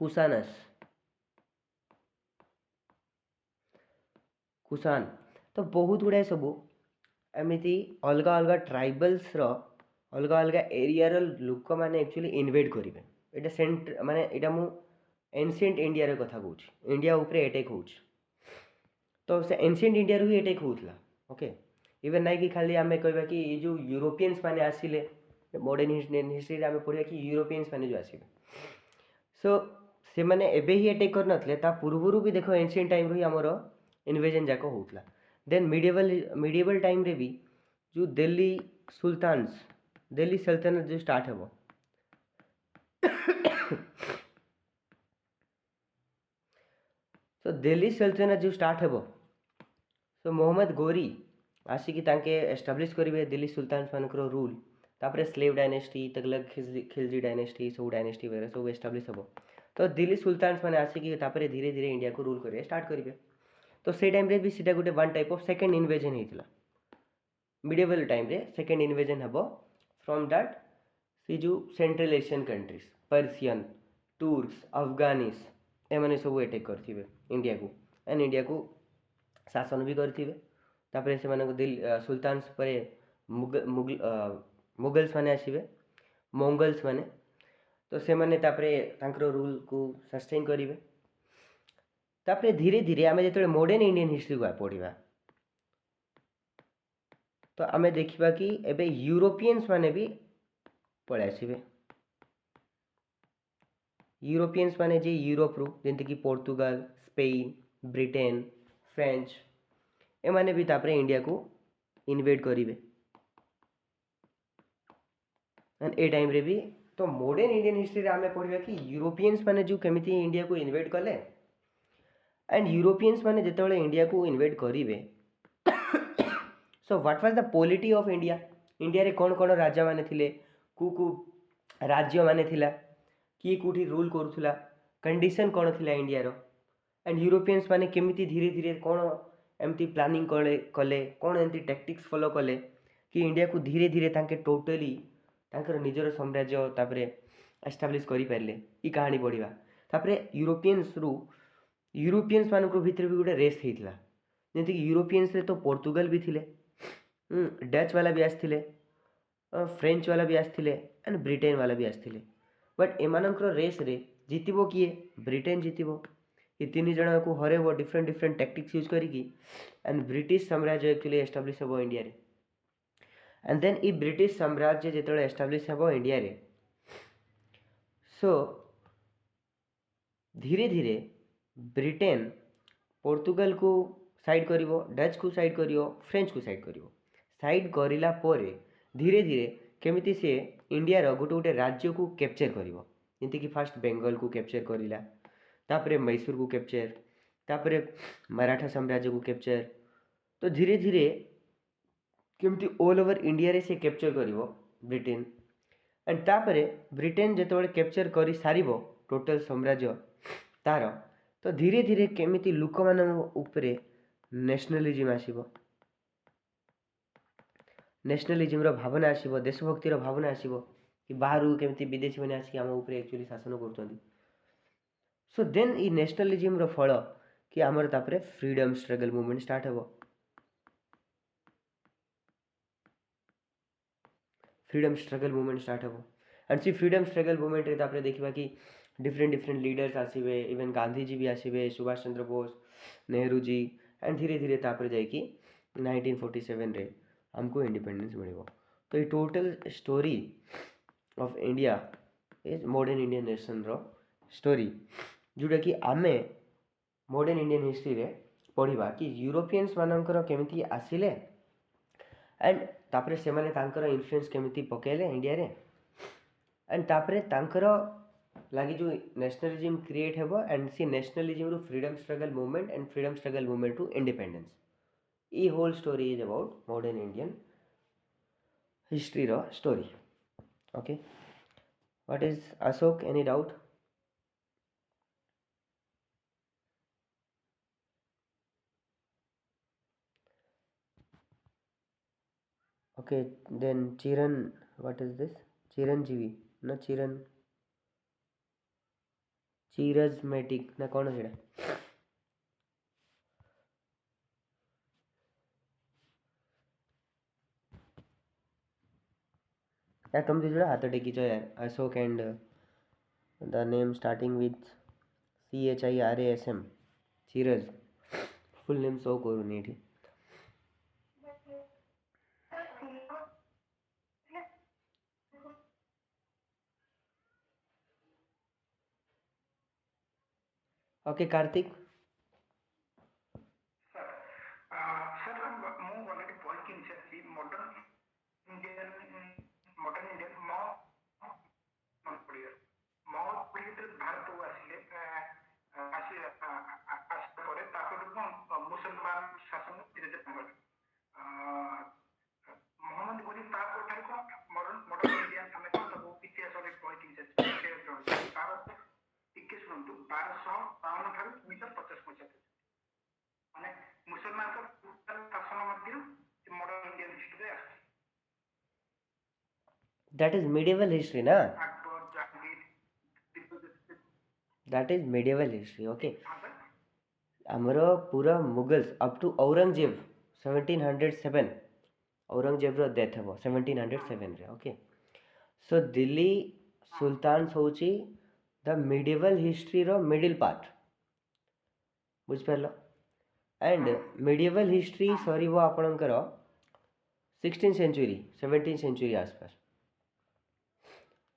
Kushan तो बहुत गुड़ाए सब एमती अलग अलग ट्राइबल्स अलग अलग एरिया लोक मैंने एक्चुअली इनवेड करेंगे ये सेंट माने यहाँ मु एनसीएंट इंडिया कथा कहूँ इंडिया उपरे अटैक हो तो से एनसीएंट इंडिया ही अटैक होता ओके इवन ना कि खाली आम कह कि ये जो यूरोपियंस मैंने आसिले मॉडर्न हिस्ट्री आम पढ़ा कि यूरोपियंस मैंने जो आसिले सो से मैंने एबे ही अटैक कर नथिले ता पूर्वरु भी देखो एंशिएंट टाइम रो हमर इन्वेजन जाक होतला देन मीडिएवल टाइम रे भी जो दिल्ली सल्तनत जो स्टार्ट हेबो तो दिल्ली सल्तनत जो स्टार्ट हेबो तो मोहम्मद गोरी आसिकी तांके एस्टाब्लिश करिवे दिल्ली सुल्तान मानकर रूल तापरे स्लेव डायनेस्टी तगलग खिलजी डायनेस्टी सब डायनेस्टी वगैरह सब एस्टाब्लिश हेबो तो दिल्ली सुल्तान मैंने आसिकी तापरे धीरे धीरे इंडिया को रूल करिवे स्टार्ट करिवे तो से टाइम रे भी सीधा गोटे one type of second invasion होता मिडिएवल टाइम रे सेकंड इन्वेजन हेबो फ्रॉम दैट सी जो सेंट्रल एशियन कंट्रीज पर्सियन टूर्क्स अफगानिस एमाने सब अटैक करथिबे इंडिया को एंड इंडिया को शासन भी करथिबे तापरे से माने दिल्ली सुल्तान्स परे मुगल्स माने आसीबे मंगल्स माने तो से माने तापरे तांकर रूल को सस्टेन करिवे तापरे धीरे धीरे आमे जेतले मॉडर्न इंडियन हिस्ट्री को पढ़िबा तो आमे देखिबा कि एबे यूरोपियंस माने भी पळे आसीबे यूरोपियंस माने जे यूरोप रु जेंति कि पोर्तुगाल स्पेन ब्रिटेन फ्रेंच ए माने भी तापरे इंडिया को इन्वेड करिवे एंड ए टाइम रे भी तो मॉडर्न इंडियन हिस्ट्री रे आमे पढ़िबा कि यूरोपियंस माने जो केमिति इंडिया को इन्वेड कले एंड यूरोपियंस माने जेतेबेले इंडिया को इन्वेड करिवे so what was the polity of India India रे कोन कोन राजा माने थिले कु राज्य माने थिला किए कोठी रूल करूथला कंडीशन कोन थिला इंडिया रो एंड यूरोपियंस माने केमिति धीरे धीरे कोन एमती प्लानिंग कले कोन एमती टैक्टिक्स फॉलो कले कि इंडिया को धीरे धीरे तांके टोटली तांकर निजर साम्राज्य तापरे एस्टाब्लिश करि पारले ई कहानी पढ़िबा तापरे यूरोपियंस मानक भितर भी गोटे रेस होता जमीक यूरोपियंस रे तो पोर्तुगाल भी थिले डच वाला भी आसथिले फ्रेंच वाला भी आसथिले एंड ब्रिटेन वाला भी आसथिले बट एमानकर रेस रे जीतिबो किए ब्रिटेन जीतिबो ये तीन जन को हरेबो डिफरेंट डिफरेंट टैक्टिक्स यूज करिकी एंड ब्रिटिश साम्राज्य एक्चुअली एस्टाब्लिश हेबो इंडिया रे एंड देन ई ब्रिटिश साम्राज्य जेतेबेले एस्टाब्लिश हेबो इंडिया रे सो धीरे धीरे ब्रिटेन पोर्तुगाल को साइड करिवो डच को साइड करिवो फ्रेंच को साइड करिवो साइड करिला परे धीरे धीरे केमिति से इंडिया रो गोटे गोटे राज्य को कैप्चर करिवो जंती कि फास्ट बेंगल को कैप्चर करिला तापरे मैसूर को कैप्चर तापरे मराठा साम्राज्य को कैप्चर तो धीरे धीरे केमिति ऑल ओवर इंडिया रे से कैप्चर करिवो ब्रिटेन एंड तापरे ब्रिटेन जेतेबेले कैप्चर करि सारिवो टोटल साम्राज्य तार तो धीरे धीरे केमिति लोक मान उपरे नेशनलिज्म आसीबो नेशनलिज्म रो भावना आसीबो देशभक्ति रो भावना आसीबो कि बाहर केमिति विदेशी माने आसी हम उपरे एक्चुअली शासन करतोंदी सो देन ई नेशनलिज्म रो फल कि हमर तापरे फ्रीडम स्ट्रगल मूवमेंट स्टार्ट हेबो फ्रीडम स्ट्रगल मूवमेंट स्टार्ट हेबो एंड सी फ्रीडम स्ट्रगल मूवमेंट रे तापरे देखिबा कि डिफरेंट डिफरेंट लीडर्स आसीबे इवन गांधी जी भी आसीबे सुभाष चंद्र बोस नेहरू जी एंड धीरे धीरे तापरे जाई कि 1947 रे हमको इंडिपेंडेंस मिलिबो तो ये total story of India is modern Indian nation रो स्टोरी जोटा कि आमे मॉडर्न इंडियन हिस्ट्री रे पढ़िबा कि यूरोपियंस मानकर केमिति आसिले एंड तापरे से माने तांकर इन्फ्लुएंस केमिति पकेले इंडिया रे एंड तापरे तांकर लागी जो नेशनलिज्म क्रिएट हेबो एंड सी नेशनलिज्म रो freedom struggle movement and freedom struggle movement to independence ई whole story is about modern Indian history रो story okay what is Ashok any doubt okay then chiran what is this chiranjeevi na chirasmatic na कौन है यार तुम जो हाथ टेकिच यार Ashok and the name starting with CHIRASM सीरज फुल नेम शो करूनी एठी ओके कार्तिक सर ମୁଁ ଅଲରେଡି ବହି କିଣି ସାରିଛି ମଡର୍ନ ଇଣ୍ଡିଆନ ମନେ ପଡ଼ିବ ମୋ ଯେତେବେଳେ ଭାରତକୁ ଆସିଲେ ଆସିଲା ପରେ ତାପରେ କଣ ମୁସଲମାନ ଶାସନ ଧୀରେ ଧୀରେ କଲେ ମହମ୍ମଦ ଗନି ତାପରେ ଠାରୁ କଣ ମଡର୍ନ ଇଣ୍ଡିଆନ ଆମେ କଣ ତାକୁ ଇତିହାସରେ ବହି କିଣି ସାରିଛି ତାର ଟିକେ ଶୁଣନ୍ତୁ 1252 ଠାରୁ 1950 ମସିହା ମାନେ ମୁସଲମାନଙ୍କର ଶାସନ ମଧ୍ୟ ମଡର୍ନ ଇଣ୍ଡିଆନ ହିଷ୍ଟ୍ରିରେ ଆସୁଛି that is medieval history na Akbar Jahangir that is medieval history okay ହଁ sir ଆମର ପୁରା ମୁଗଲ୍ସ ଅପ୍ ଟୁ ଔରଙ୍ଗଜେବ 1707 ଔରଙ୍ଗଜେବର ଡେଥ୍ ହେବ 1707ରେ ଓକେ ସୋ ଦିଲ୍ଲୀ ସୁଲତାନସ୍ ହେଉଛି ଦ ମିଡିଏଭାଲ ହିଷ୍ଟ୍ରିର ମିଡିଲ୍ ପାର୍ଟ ବୁଝିପାରିଲ एंड मिडिएवल हिस्ट्री सरीब आपणकर 16th सेंचुरी 17th सेंचुरी आसपास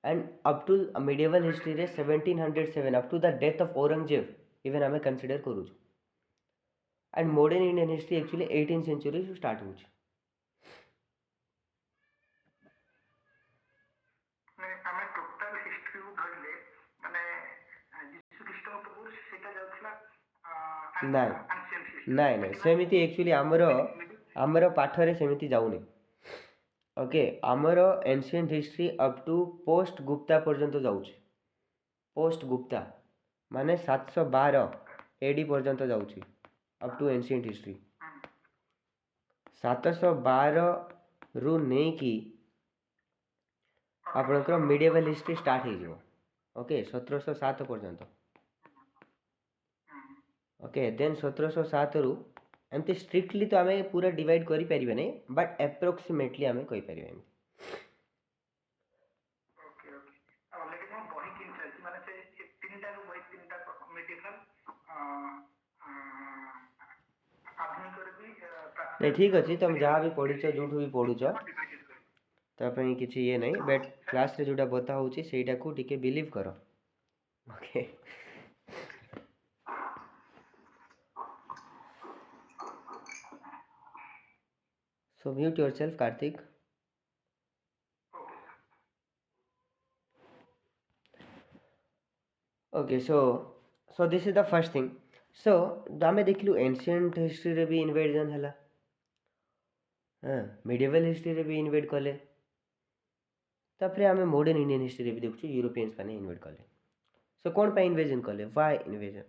and up to medieval history रे 1707 up to the death of Aurangzeb even आम कंसीडर करूँ and modern Indian history actually 18th century start हो ଆମେ ଟୋଟାଲ ହିଷ୍ଟ୍ରିକୁ ଧରିଲେ ମାନେ ଯୀଶୁ ଖ୍ରୀଷ୍ଟଙ୍କ ପୂର୍ବରୁ ସେଇଟା ଯାଉଥିଲା ନାଇଁ ନାଇଁ ନାଇଁ ସେମିତି एक्चुअली आमर पाठरे सेमिति जाऊनी ओके आमर ancient history up to post Gupta पर्यंत जाउछि पोस्ट गुप्ता माने 712 एडी पर्यंत जाउछि अप टू एंशिएंट हिस्ट्री 712 रु नहीं कि आपणकर मिडिएवल हिस्ट्री स्टार्ट हो जिवो ओके 1707 पर्यंत ओके देन 1707 रु एमती स्ट्रिक्टली तो आम पूरा डिवाइड करि परिबे नै बट एप्रोक्सीमेटली आम कहि परिबे ओके ओके ऑलरेडी मैं बही किन साइज माने से तीनटा रो बही तीनटा मेडिकल आधुनिक रे भी नहीं ठीक अच्छे तुम जहाँ भी पढ़ीच जो भी पढ़ुच तापई किसी ये नहीं बट क्लास रे जोटा बता होची सेटा को टिके बिलीव करो okay so mute yourself Karthik okay so this is the first thing so आमे देखलु एंशिएंट हिस्ट्री रे भी इन्वेजन हला हाँ मिडिएवल हिस्ट्री रे भी इन्वेड कले तापरे आमे मॉडर्न इंडियन हिस्ट्री रे भी देखछु यूरोपियंस माने इन्वेड कले सो कोन पे इन्वेजन कले व्हाई इन्वेजन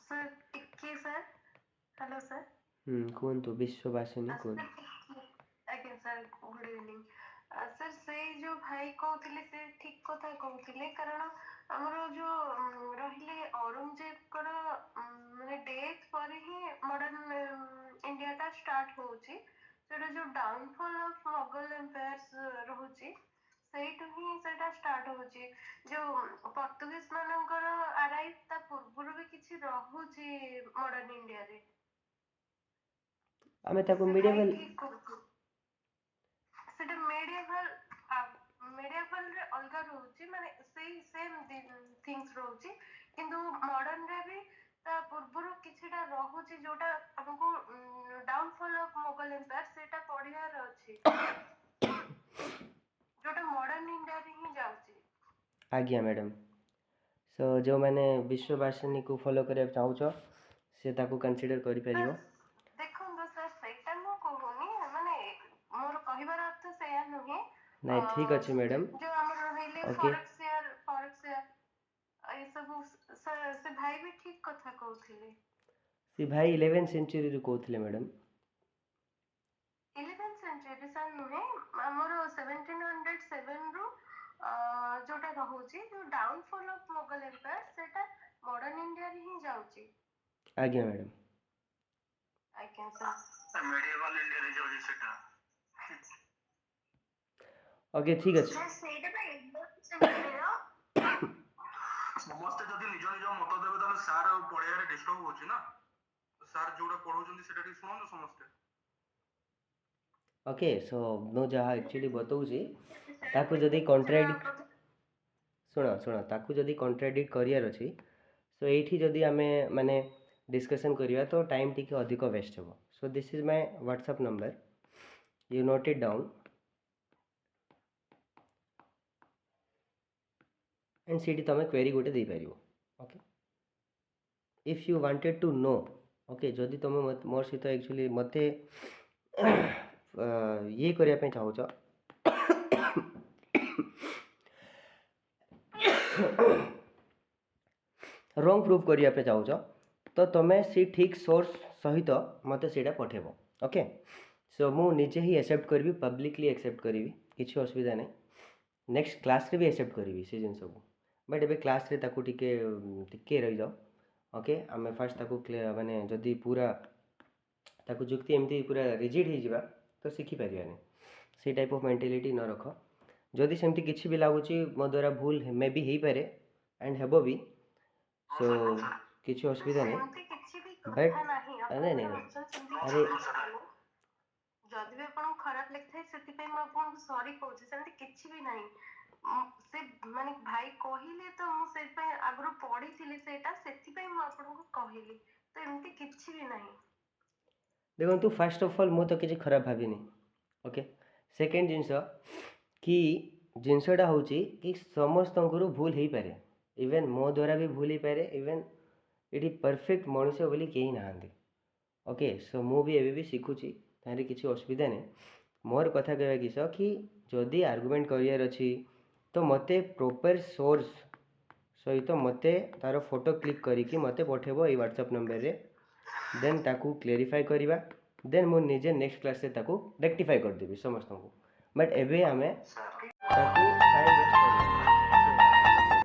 सर टिके सर हेलो सर कौन तो विश्ववासिनी कौन आज्ञा सर गुड इवनिंग सर से जो भाई कहते से ठीक कथा कहते कारण आमर जो रहिले औरंगजेब कर माने डेथ पर ही मॉडर्न इंडिया टा स्टार्ट होची सेटा जो डाउनफॉल ऑफ मुगल एम्पायर्स रहुची ସେଇଠୁ ହିଁ ସେଇଟା ଷ୍ଟାର୍ଟ ହଉଛି ଯୋଉ ପର୍ତ୍ତୁଗୀଜ ମାନଙ୍କର ଆରାଇଭ ତା ପୂର୍ବରୁ ବି କିଛି ରହୁଛି ମଡର୍ନ ଇଣ୍ଡିଆରେ आमे ताको मिडिएवल ସେଟା medieval ରେ ଅଲଗା ରହୁଛି ମାନେ ସେଇ ସେମ୍ ଥିଙ୍ଗସ୍ ରହୁଛି କିନ୍ତୁ ମଡର୍ନ ରେ ବି ତା ପୂର୍ବରୁ କିଛିଟା ରହୁଛି ଯୋଉଟା ଆମକୁ ଡାଉନଫଲ୍ ଅଫ ମୋଗଲ ଏମ୍ପାୟାର ସେଇଟା ପଢିବାର ଅଛି जोटा मॉडर्न इंडिया रे ही जाउची आज्ञा मैडम सो जो मैंने विश्ववासिनी को फॉलो करया चाहूछ से ताको कंसीडर करि परिबो देखो सर सेटा नो कहूनी माने मोर कहिबार अर्थ सेया नहे नहीं ठीक अच्छे मैडम जो हमर रहिले फॉरेक्स शेयर ए सब से भाई भी ठीक कथा कहउथिले सी भाई 11th सेंचुरी रे कहउथिले मैडम 11th सेंचुरी सर नहे हमर 1707 रु जोटा रहउची जो डाउनफॉल ऑफ मुगल एम्पायर सेटा मॉडर्न इंडिया रे ही जाउची आज्ञा मैडम आज्ञा सर medieval India रे जाउची सेटा ओके ठीक अच्छे सर ସେଇଟା ପାଇଁ ଏକ୍ସାମ୍ ସମସ୍ତେ ଯଦି ନିଜ ନିଜ ମତ ଦେବେ ତାହେଲେ ସାର୍ ପଢ଼େଇବାରେ ଡିଷ୍ଟର୍ବ ହଉଛି ନା। ସାର୍ ଯୋଉଟା ପଢ଼ଉଛନ୍ତି ସେଟା ଟିକେ ଶୁଣନ୍ତୁ ସମସ୍ତେ। ओके सो ମୁଁ ଯାହା ଆକ୍ଚୁଆଲି ବତାଉଛି ତାକୁ ଯଦି କଣ୍ଟ୍ରାଡିକ୍ଟ ଶୁଣ ଶୁଣ ତାକୁ ଯଦି କଣ୍ଟ୍ରାଡିକ୍ଟ କରିବାର ଅଛି ସୋ ଏଇଠି ଯଦି ଆମେ ମାନେ डिस्कशन करिया तो टाइम टिके अधिक वेस्ट हो। So this is my WhatsApp number, you note it down and सीटी तुम क्वेरी गोटे दे पार। Okay if you wanted to know okay जदि तुम मोर सहित एक्चुअली मत ये करने चाहूच रॉन्ग प्रूफ करने चाहूच तो तुम्हें सी ठीक सोर्स सहित मत सीटा पठेब। ओके सो मु निजे ही एक्सेप्ट करी पब्लिकली एक्सेप्ट करी किसी असुविधा नहीं। नेक्स्ट क्लास रे भी एक्सेप्ट करी से जिन सब बट एबे क्लास रे ताकू टिके टिके रही जाओ। ओके आम फास्ट ताकू माने जदि पूरा ताकू जुक्ति एमती पूरा रिजिड हो जावा तो शिखी पारानी से टाइप ऑफ मेंटालिटी न रख। जदि सेमती किसी भी लगुच मो द्वारा भूल मे भी हो पारे एंड हेब भी सो किसी असुविधा नहीं बट नहीं नहीं अरे जदि भी आपन खराब लिखथाय सेति पे म आपन सॉरी कहूछ सेमती किछि भी नाही से माने भाई कहिले तो मु से पे आगरो पढी थिली सेटा सेति पे म आपन को कहिली तो एमती किछि भी नाही। देखो तू फर्स्ट ऑफ ऑल मु तो किसी खराब भाविनी। ओके सेकेंड जिनस कि जिनसटा हूँ कि समस्त भूल हो पारे इवेन मो द्वारा भी भूल हो पारे इवेन ये परफेक्ट मनुष्य बोली कहीं नहांती। ओके सो मु भी एबे भी शिखुची तारे किसी असुविधा नहीं। मोर कथा कहवा किस कि जदि आर्गुमेंट करियार अच्छी तो मते प्रॉपर सोर्स सहित मते तार फोटो क्लिक करके मते पठेबो ए व्हाट्सएप नंबर रे देन ताकू क्लेरिफाई करवा देन मु निजे नेक्स्ट क्लास रे ताकू रेक्टिफाई कर देबी समस्त को बट एबे हमें ताकू टाइम वेस्ट कर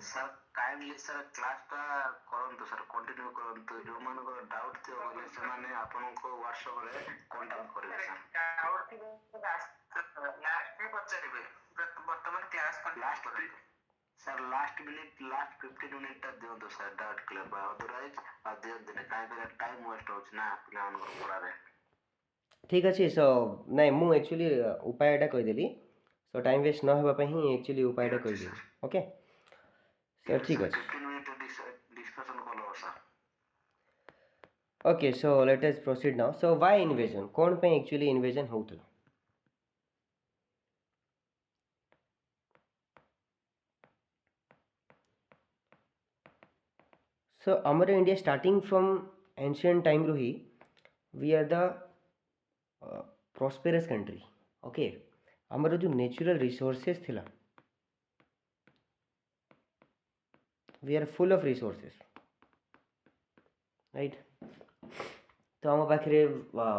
सर काइंडली सर क्लास टा करंतु सर कंटिन्यू करंतु जो मान को डाउट थियो बोले से माने आपन को व्हाट्सएप रे कांटेक्ट करिवे सर डाउट थियो लास्ट में पचारिबे वर्तमान क्लास पर लास्ट सर लास्ट 15 मिनिट ता दियो तो सर डाउट क्लियर बा अदरवाइज दियो दिन काई पे टाइम वेस्ट होछ ना पिला मन को पढ़ा रे। ठीक अच्छे सो नहीं मु एक्चुअली उपायटा कहीदेली सो टाइम वेस्ट न होगा ही एक्चुअली उपायटा कहीदेली। ओके सर ठीक अच्छे okay so let us proceed now. So why invasion कौन पे एक्चुअली इन्वेजन होता सो आमर India starting from ancient time रू ही we are the prosperous country. Okay आमर जो नेचुरल रिसोर्सेस थिला we are full of resources right. तो आम पाखे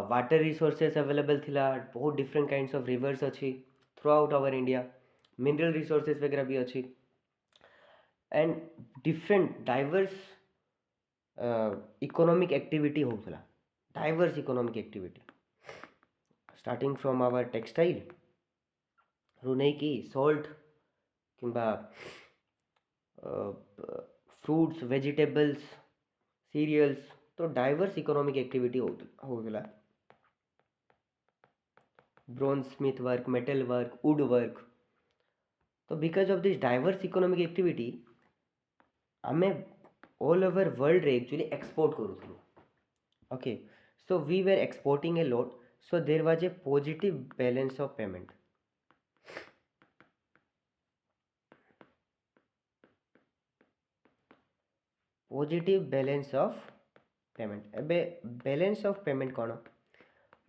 वाटर रिसोर्सेस अवेलेबल थिला बहुत डिफरेंट काइंड्स ऑफ रिवर्स अच्छी throughout our India mineral resources वगैरह भी अच्छी and different diverse economic activity होता diverse economic activity starting from our textile रू नहीं कि सॉल्ट किंबा फ्रूट्स वेजिटेबल्स सीरियल्स तो डाइवर्स इकोनॉमिक एक्टिविटी होता bronze smith work metal work wood work. तो because of this diverse economic activity आमे all over world रे एक्चुअली एक्सपोर्ट करूँ। Okay so we were exporting a lot so there was a positive balance of payment. Positive balance of payment एबे balance of payment कौन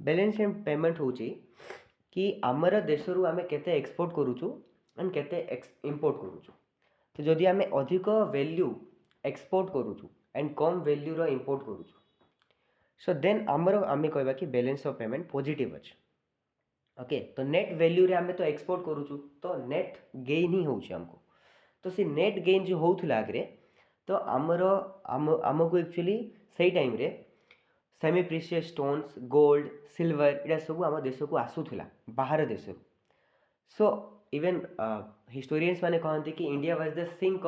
balance of payment हूँ कि आमर देश रू आमे केते एक्सपोर्ट करूँ एंड केते इंपोर्ट करूँ। तो जदि आमे अधिक वैल्यू एक्सपोर्ट करूँ एंड कम वैल्यू रो इंपोर्ट करूँ सो देन आमर आमे कहबा कि बैलेंस ऑफ पेमेंट पॉजिटिव अच्छे। ओके तो नेट वैल्यू रे आमे तो एक्सपोर्ट करूँ तो नेट गेन ही होउछ हमको। तो से नेट गेन जो होउथला आगरे तो आमर आमको एक्चुअली सही टाइम रे semi precious stones gold silver इटा सब आम देश को आसूला बाहर देश सो इवन हिस्टोरियंस माने कहते कि India was the sink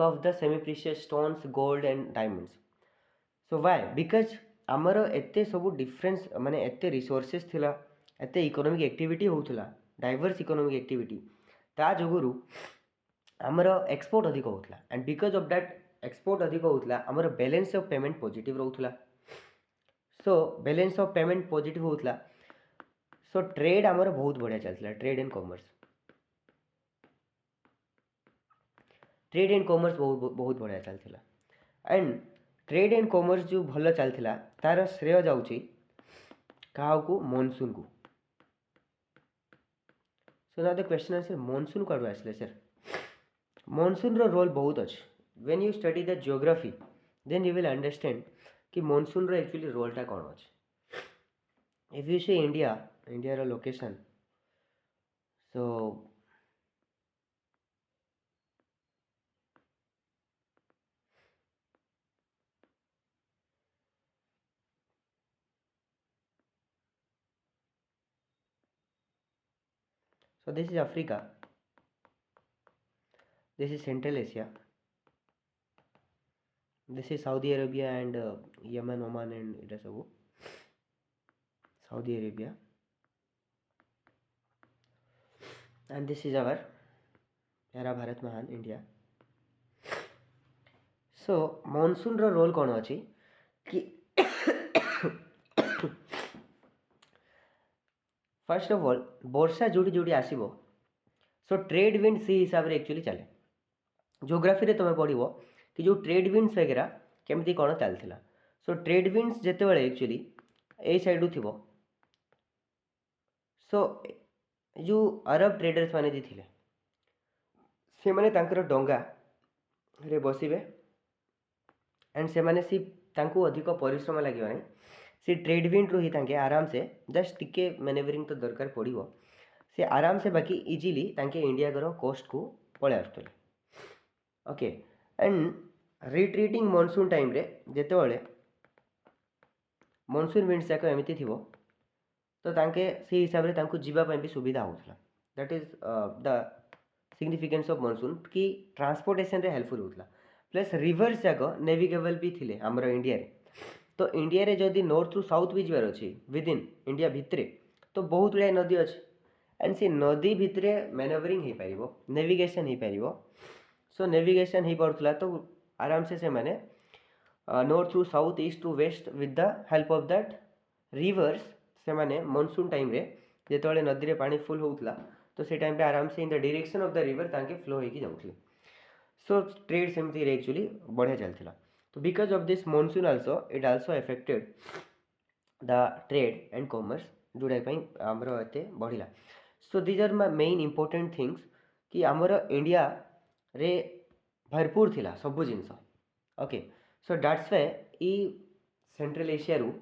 of the semi precious stones gold and diamonds. So why because आमर एते सब डिफरेंस माने एते रिसोर्सेस थिला, एते इकोनॉमिक एक्टिविटी होउथला, डाइवर्स इकोनॉमिक एक्टिविटी ता जोगुरु आमर एक्सपोर्ट अधिक होउथला. And because of that export अधिक होउथला आमर बैलेंस ऑफ पेमेंट पॉजिटिव रहउथला. So balance of payment positive होउथला. सो ट्रेड आमर बहुत बढ़िया चलता, ट्रेड एंड कॉमर्स बहुत बहुत बढ़िया चलता. एंड ट्रेड एंड कॉमर्स जो भल चलता तार श्रेय जाउची काहाकू मॉनसून को. So now the question answer monsoon काडू आसले सर. मॉनसून रो रोल बहुत अच्छे. When you study the geography then you will understand कि मॉनसून रो एक्चुअली रोलटा कौन अच्छे. इफ यू सी इंडिया रो location, so this is Africa, this is Central Asia, this is Saudi Arabia and Yemen, Oman and it is Saudi Arabia, and this is our प्यारा भारत महान India. सो monsoon रो role कौन अच्छी कि first of all वर्षा जोड़ी जोड़ी आसब. So trade wind सी हिसाब से एक्चुअली चले. जियोग्राफी रे तुम पढ़ो कि जो ट्रेड विंड्स वगैरह केमती कौन चलता. सो ट्रेड विंड्स जिते एक्चुअली ए साइड थी. सो जो अरब ट्रेडर्स माने जी थिले से माने तांकर डंगा रे बसिबे एंड से माने सी तांको अधिक परिश्रम लगे नहीं. से ट्रेड विंड रू ही तांके आराम से जस्ट टिके मैनेवरिंग तो दरकार पड़ो. से आराम से बाकी इजीली तांके इंडिया कर कोस्ट को पळे आसुतले. Okay. And retreating monsoon time रे जेतेबेले मॉनसून विंड्स जाक एमती थिबो तो तांके से हिसाब रे तांको जीवा पय भी सुविधा होतला. That is the significance of monsoon कि ट्रांसपोर्टेशन रे हेल्पफुल होतला. प्लस रिवर्स जाक नेविगेबल भी थिले हमर इंडिया रे. तो इंडिया रे जदि नॉर्थ टू साउथ भी जबार अच्छी विद इन इंडिया भितरे तो बहुत गुड़ाए नदी अच्छे. एंड से नदी भितरे मैनेवरिंग हो पार, नेविगेशन हो पार. सो नेविगेशन हो पार्ला तो आराम से माने north to south east to west with the help of that rivers से माने मॉनसून टाइम रे जेतेबेले नदी रे पानी फुल होउतला तो से टाइम पे आराम से in the direction of the river तांके फ्लो होइकी जाउथले. सो ट्रेड सेमती रे एक्चुअली बढ़िया चलथिला. So because of this monsoon also it also affected the trade and commerce जोड़ा पाई आमर एते बढ़िला. So these are my main important things कि आमर इंडिया रे भरपूर थिला सब जिनस. ओके. सो दैट्स व्हाई ई सेंट्रल एशिया रु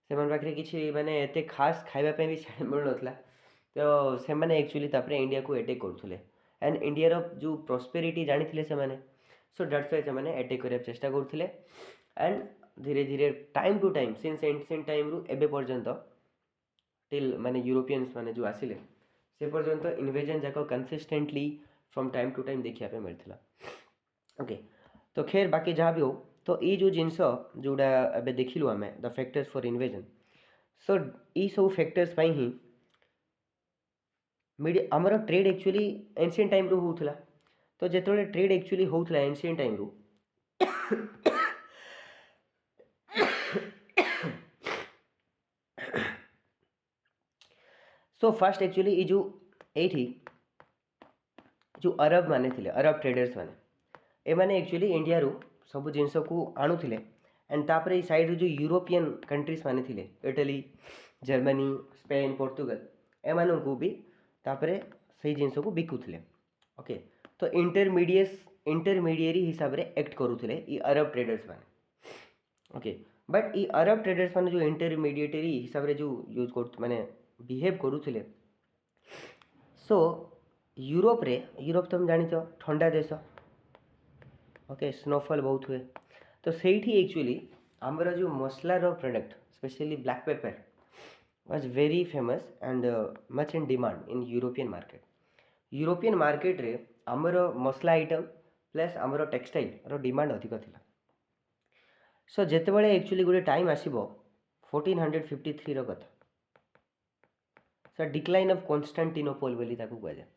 सेमान पाखरे किछि माने एते खास खाइबा पे भी मिल नथला. तो से माने एक्चुअली तापरे इंडिया को अटैक करथुले एंड इंडिया रो जो प्रॉस्पेरिटी जानिथिले से माने. सो दैट्स व्हाई से अटैक करने चेष्टा करते. एंड धीरे धीरे time to time since ancient time रु एबे पर्यंत टिल माने यूरोपियंस माने जो आसिले से पर्यंत इन्वेजन जाक consistently from time to time देखिया पे मिलथिला. ओके. तो खैर बाकी जहाँ भी हो तो ये जो जिनस जोड़ा एबे देखिलु आमे द फैक्टर्स फॉर इन्वेजन. सो ई सब फैक्टर्स पाई ही मीडिया आमर ट्रेड एक्चुअली एंशिएंट टाइम रु होउथला. तो जेतबेले ट्रेड एक्चुअली होउथला एंशिएंट टाइम रु सो फर्स्ट एक्चुअली ये जो एठी जो अरब माने थिले अरब ट्रेडर्स माने ए माने एक्चुअली इंडिया रु सब जिनस को आणुथिले. एंड तापरे ई साइड जो यूरोपियन कंट्रीज माने थिले इटली, जर्मनी, स्पेन, पोर्तुगल ए मानन को भी तापरे सही जिनस को बिकुथिले. ओके. तो इंटरमीडिएरी हिसाब रे एक्ट करूथिले ई अरब ट्रेडर्स माने. Okay. But E Arab traders माने जो इंटरमीडिएटरी हिसाब रे जो यूज कर माने बिहेव करूथिले. सो यूरोप तुम जानिछ ठंडा देश. ओके. स्नोफॉल बहुत हुए. तो सेठी एक्चुअली आमर जो मसला रो product specially black pepper was very famous and much in demand in European market. European market रे आमर मसला आइटम प्लस आमर टेक्सटाइल रो डिमांड अधिक थिला. सो जेतेबेले एक्चुअली गोटे टाइम आसीबो 1453 रो कथा. सो डिक्लाइन ऑफ कॉन्स्टेंटिनोपल बोली ताकू कहै जाय.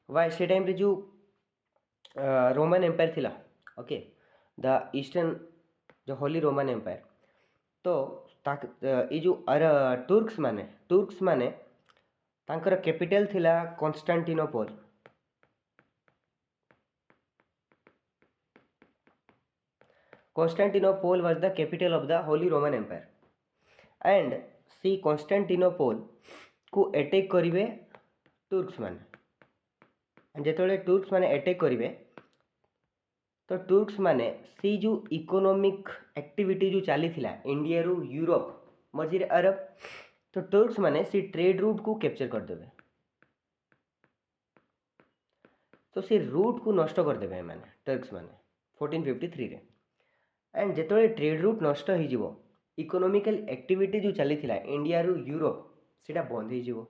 वाय से टाइम रे जो रोमन एम्पायर थिला. ओके द ईस्टर्न जो होली रोमन एम्पायर. तो ये जो टुर्क्स माने तांकर कैपिटल थिला Constantinople. Constantinople was the capital of the Holy Roman Empire and सी कॉन्स्टेंटिनोपल को अटैक करिवे टुर्क्स माने. जेतले टुर्क्स माने अटैक करिवे तो टुर्क्स माने सी जो इकोनॉमिक एक्टिविटी जो चली थिला इंडिया रु यूरोप मझिर अरब. तो टुर्क्स माने सी ट्रेड रूट को कैप्चर कर देबे. तो सी रूट को नष्ट कर देबे माने टर्क्स माने 1453 रे. एंड जेतले ट्रेड रूट नष्ट हो जिवो इकोनॉमिकल एक्टिविटी जो चली थिला इंडिया रु यूरोप सेटा बंद हो जिवो.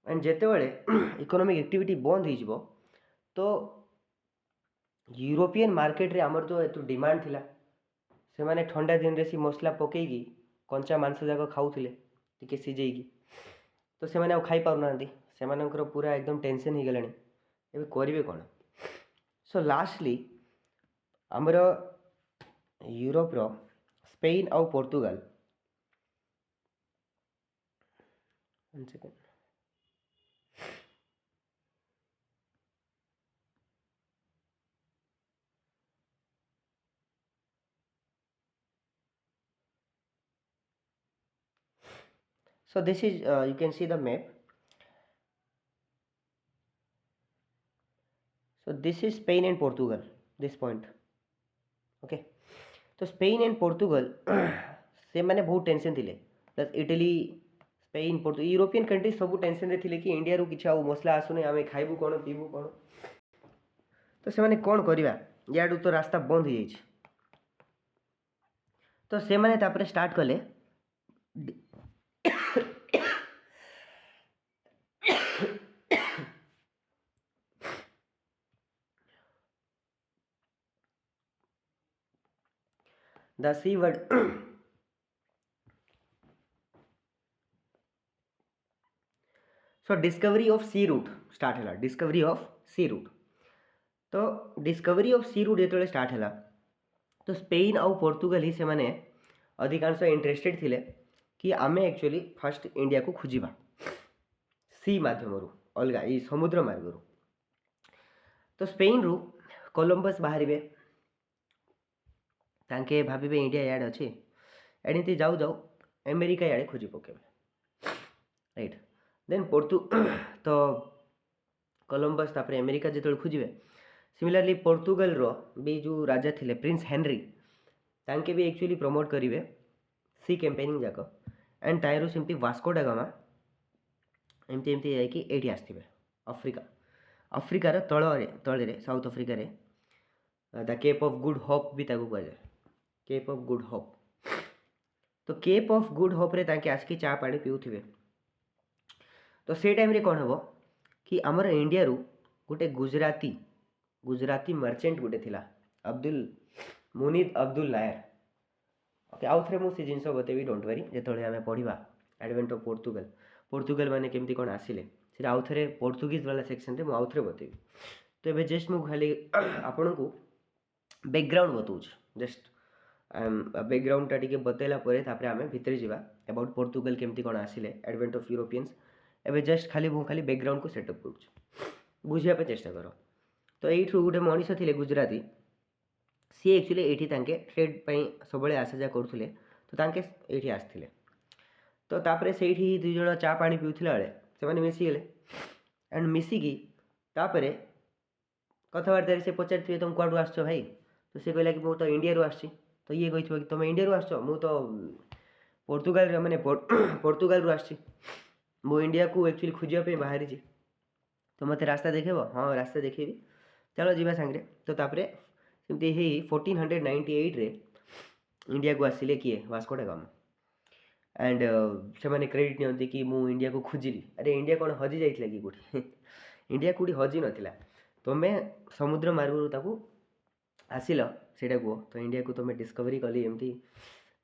एंड जेतेबेले इकोनॉमिक एक्टिविटी बंद हो जिवो तो यूरोपियन मार्केट रे हमर जो एतु डिमांड थिला से माने ठंडा दिन रे सी मसला पकेगी कंचा मांस जाक खाउथिले टिके सिजेगी. तो से माने आ खाई पाउ नांदी. से मानकर पूरा एकदम टेंशन हो गलानी एबे करिवे कोन. सो लास्टली हमर यूरोप रो स्पेन और Portugal. One second. So this is you can see the map. So this is Spain and Portugal, this point. Okay. तो स्पेन एंड पोर्तुगल से माने बहुत टेंशन थिले. Plus Italy Spain Portugal European country सब टेंशन रे थिले कि इंडिया रु किछा मसला आसुने आमे खाइबु कोन पीबु कोन. तो से माने कोन करिवा याडू तो रास्ता बंद हो जाइछ. तो से माने तापरे स्टार्ट कले the seaward so discovery of sea route start हला. discovery of sea route. तो discovery of sea route जेतले स्टार्ट हला तो स्पेन और पोर्तुगाल ही से माने अधिकांश इंटरेस्टेड थिले कि आमे एक्चुअली फर्स्ट इंडिया को खोजिबा सी माध्यम रु अलगा ई समुद्र मार्ग रु. तो स्पेन रु कोलंबस बाहरिबे तांके भाबिबे इंडिया याड अछि एनिति जाऊ जाऊ अमेरिका याडे खोजी पकेबे. राइट. देन तो कोलंबस तापरे अमेरिका जेतल खोजिबे. सिमिलरली पोर्तुगाल रो भी जो राजा थिले प्रिंस हेनरी तांके भी एक्चुअली प्रमोट करिवे सी कैंपेनिंग जाक. एंड तायरो सिम्पली वास्को डा गामा एमती एमती जाय कि एठी आस्थिबे अफ्रीका रो तळे रे साउथ अफ्रीका रे the Cape of Good Hope भी ताकू कहै जाय. Cape of Good Hope. तो केप ऑफ गुड होप रे तांके आसकी चा पानी पिउथिबे. तो से टाइम रे कोन हबो कि हमर इंडिया रु गोटे गुजराती मर्चेंट गोटे थिला मुनीद अब्दुल नायर. ओके आउ थरे मु से जिंस बतेबी डोंट वरी जेतळे हमें पढिबा एडवेंट ऑफ पोर्तुगाल माने केमती कोन आसिले से आउ थरे पोर्तुगीज वाला सेक्शन रे मु आउ थरे बतेबी. तो एबे जस्ट मु खाली आपन को बैकग्राउंड बतौछ. जस्ट बैकग्राउंड टा टिके बतेला परे तापरे हमें भितरे जिबा अबाउट पोर्तुगाल केमती कोन आसिले एडवेंट ऑफ यूरोपियंस. एबे जस्ट खाली मु खाली बैकग्राउंड को सेटअप करूछ बुझिया पे चेष्टा करो. तो एठु गुटे मनीष थिले गुजराती सी एक्चुअली एठी तांके ट्रेड पई सबले आसा जा करथुले. तो तांके एठी आस्थिले. तो तापरे सेठी दुई जण चा पानी पिउथिला बेले से माने मिसी गेले. एंड मिसी की तापरे कथावार्ता से पचारथिबे तुम क्वाडु आछो भाई. तो से कहला कि मु तो इंडिया रु आछि. तो ये कहिथबो कि तुम इंडिया रु आछो मु तो पोर्तुगाल रे माने पोर्तुगाल रु आछि. मु इंडिया को एक्चुअली खोजिया पे बाहरी छी. तो मते रास्ता देखेबो. हां रास्ता देखेबी चलो जीवा सांगरे. तो तापरे सिमती ही 1498 रे इंडिया को आसिले किए वास्को डा गामा. एंड से क्रेडिट नियंती कि मु इंडिया को खोजिली अरे इंडिया कौन हजि जाइथिला कि कोठी इंडिया कोठी हजि नथिला तुम्हें समुद्र मार्गरू ताकू आसिल सेटा को तो इंडिया को तुम्हें डिस्कवरी कली एमती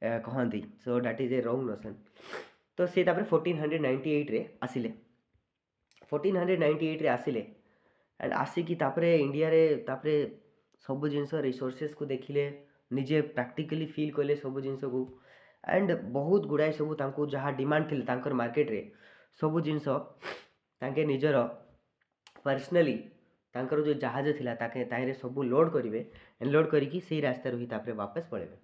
कहती सो that is a wrong notion तो सी 1498 रे आसिले 1498 रे आसिले एंड आसिकी तापरे इंडिया रे तापरे सब जिनस रिसोर्सेस को देखिले निजे प्रैक्टिकली फील कले सब जिनस को एंड बहुत गुड़ाए सब तांको जहाँ डिमांड थिले तांकर मार्केट रे सब जिनस तांके निजर पर्सनली तांकर जो जहाज थिला ताके ताहिरे सब लोड करिवे एंड लोड करिकी सेही रास्ता रही तापरे वापस पळेबे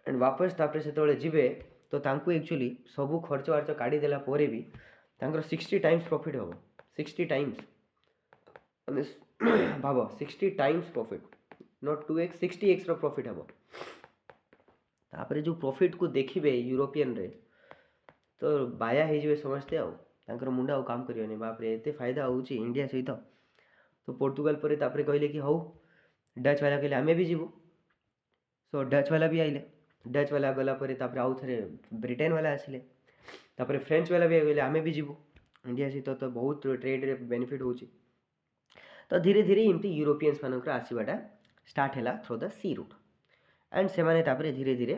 एंड वापस तापरे सेतोळे जिवे तो तांको एक्चुअली सब खर्च वार्च काढी देला पोरे भी तांकर 60 टाइम्स प्रॉफिट हबो 60 टाइम्स भाव 60 times profit not 2x 60x रो प्रॉफिट हबो तापरे जो प्रॉफिट को देखिबे यूरोपियन रे तो बाया हे जिवे समझते आउ तांकर मुंडा आउ काम करियोनी बाप रे एते फायदा होउची इंडिया सहित तो पोर्तुगाल पर तापरे कहले कि हौ डच वाला कहले आमे भी जीवु सो डच वाला भी आइले डच वाला गला पर तापरे आउ थरे ब्रिटेन वाला आसिले तापरे फ्रेंच वाला भी कहले आमे भी जीवु इंडिया सहित तो बहुत ट्रेड रे बेनिफिट होउची तो धीरे धीरे इमती यूरोपियंस मानकर आसीबाटा स्टार्ट हैला through the sea route and से माने तापरे धीरे धीरे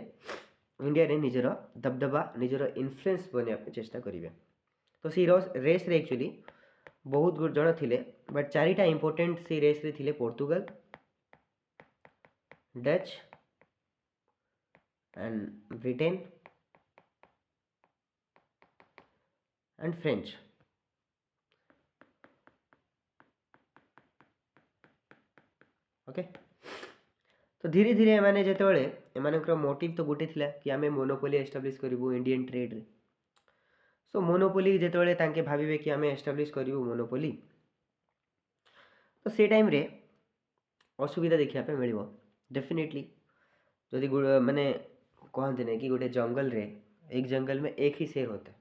इंडिया रे निजर दबदबा निजर इन्फ्लुएंस बनिया चेष्टा करिवे तो सी रेस रे एक्चुअली बहुत जन थिले बट चारिटा इंपोर्टेंट सी रेस रे थिले Portugal Dutch and Britain and French okay तो धीरे धीरे एमाने जेतेबेले एमानकर मोटिव तो गोटे थिला कि आमे मोनोपोली एस्टाब्लिश करिवु इंडियन ट्रेड रे सो मोनोपोली जेतेबेले तांके भाबिबे कि आमे एस्टाब्लिश करिवु मोनोपोली तो से टाइम रे असुविधा देखिया पे मिलिबो डेफिनेटली जदि माने कहते नहीं कि गोटे जंगल रे एक जंगल में एक ही शेर होते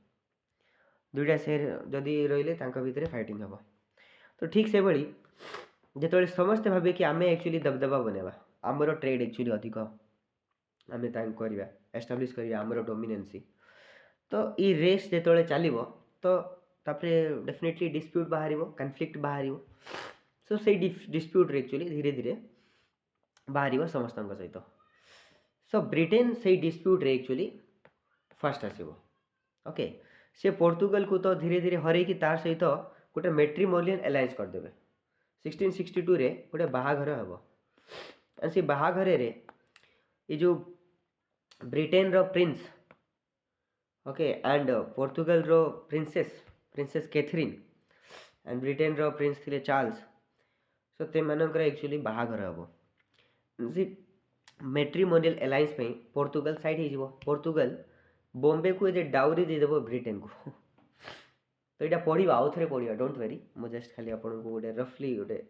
दुईटा शेर जदि रहिले तांका भितरे फाइटिंग हबो तो ठीक से भली जेतेबेले समस्ते भाबे कि आमे एक्चुअली दबदबा बनेबा आमर ट्रेड एक्चुअली अधिक आमे तांक करबा एस्टाब्लिश करिया आमर डोमिनेंसी तो ई रेस जेतेबेले चलिबो तो तापरे डेफिनेटली डिस्प्यूट बाहरिबो कन्फ्लिक्ट बाहरिबो सो से डिस्प्यूट रे एक्चुअली धीरे धीरे बाहरिबो समस्तଙ୍କ सहित सो ब्रिटेन से डिस्प्यूट रे एक्चुअली फर्स्ट आसीबो ओके से पोर्तुगल को तो धीरे धीरे हरे कि तार सहित गोटे मैट्रिमोनियल अलायंस कर देबे 1662 रे गोटे बाहाघर हबो एंड से बाहाघर रे ये जो ब्रिटेन रो प्रिंस ओके एंड पोर्तुगल रो प्रिंसेस कैथरीन एंड ब्रिटेन रो प्रिंस थिले चार्ल्स सो ते मानकर एक्चुअली बाहाघर हबो सी मैट्रिमोनियल अलायंस पे पोर्तुगल साइड ही पोर्तुगल बॉम्बे को जे डाउरी दे देबो ब्रिटेन को तो एटा पढ़िबा आउ थरे पढ़िबा डोंट वेरी मो जस्ट खाली आपन को गोटे रफली गोटे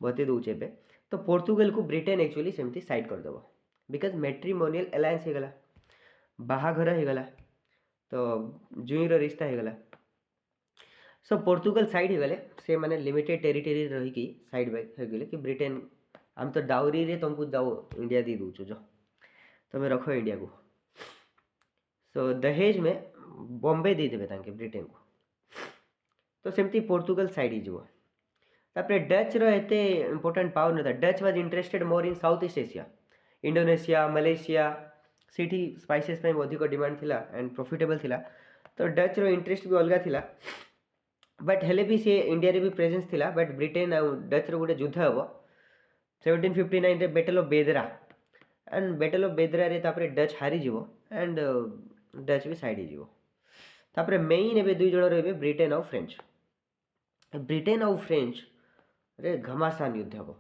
बते दउचे बे तो पोर्तुगल को ब्रिटेन एक्चुअली सेमती साइड कर देबो बिकॉज मैट्रिमोनियल अलायंस हे गला बाहाघर हे गला तो जुई रो रिश्ता हे गला सो पोर्तुगल साइड हे गले से माने लिमिटेड टेरिटरी रही की साइड बाय हे गले कि ब्रिटेन हम तो डाउरी रे तुमको जाओ इंडिया दे दूँ जो तुम्हें रखो इंडिया को सो दहेज में बॉम्बे दे देबे तांके ब्रिटेन को तो सेमती पोर्तुगल साइड ही जीवो तापरे डच रो एते इंपोर्टेंट पावर न था Dutch was interested more in south east Asia Indonesia Malaysia city spices में अधिक डिमांड थिला एंड प्रॉफिटेबल थिला तो डच रो इंटरेस्ट भी अलगा थिला बट हेले भी से इंडिया रे भी प्रेजेंस थिला बट ब्रिटेन आ डच रो गोटे युद्ध हबो 1759 रे बैटल ऑफ बेदरा एंड बैटल ऑफ बेदरा रे तापरे डच हारी जीवो एंड डच भी साइड जीवो तापरे मेन एबे दुई जण रहबे ब्रिटेन और फ्रेंच रे घमासान युद्ध हबो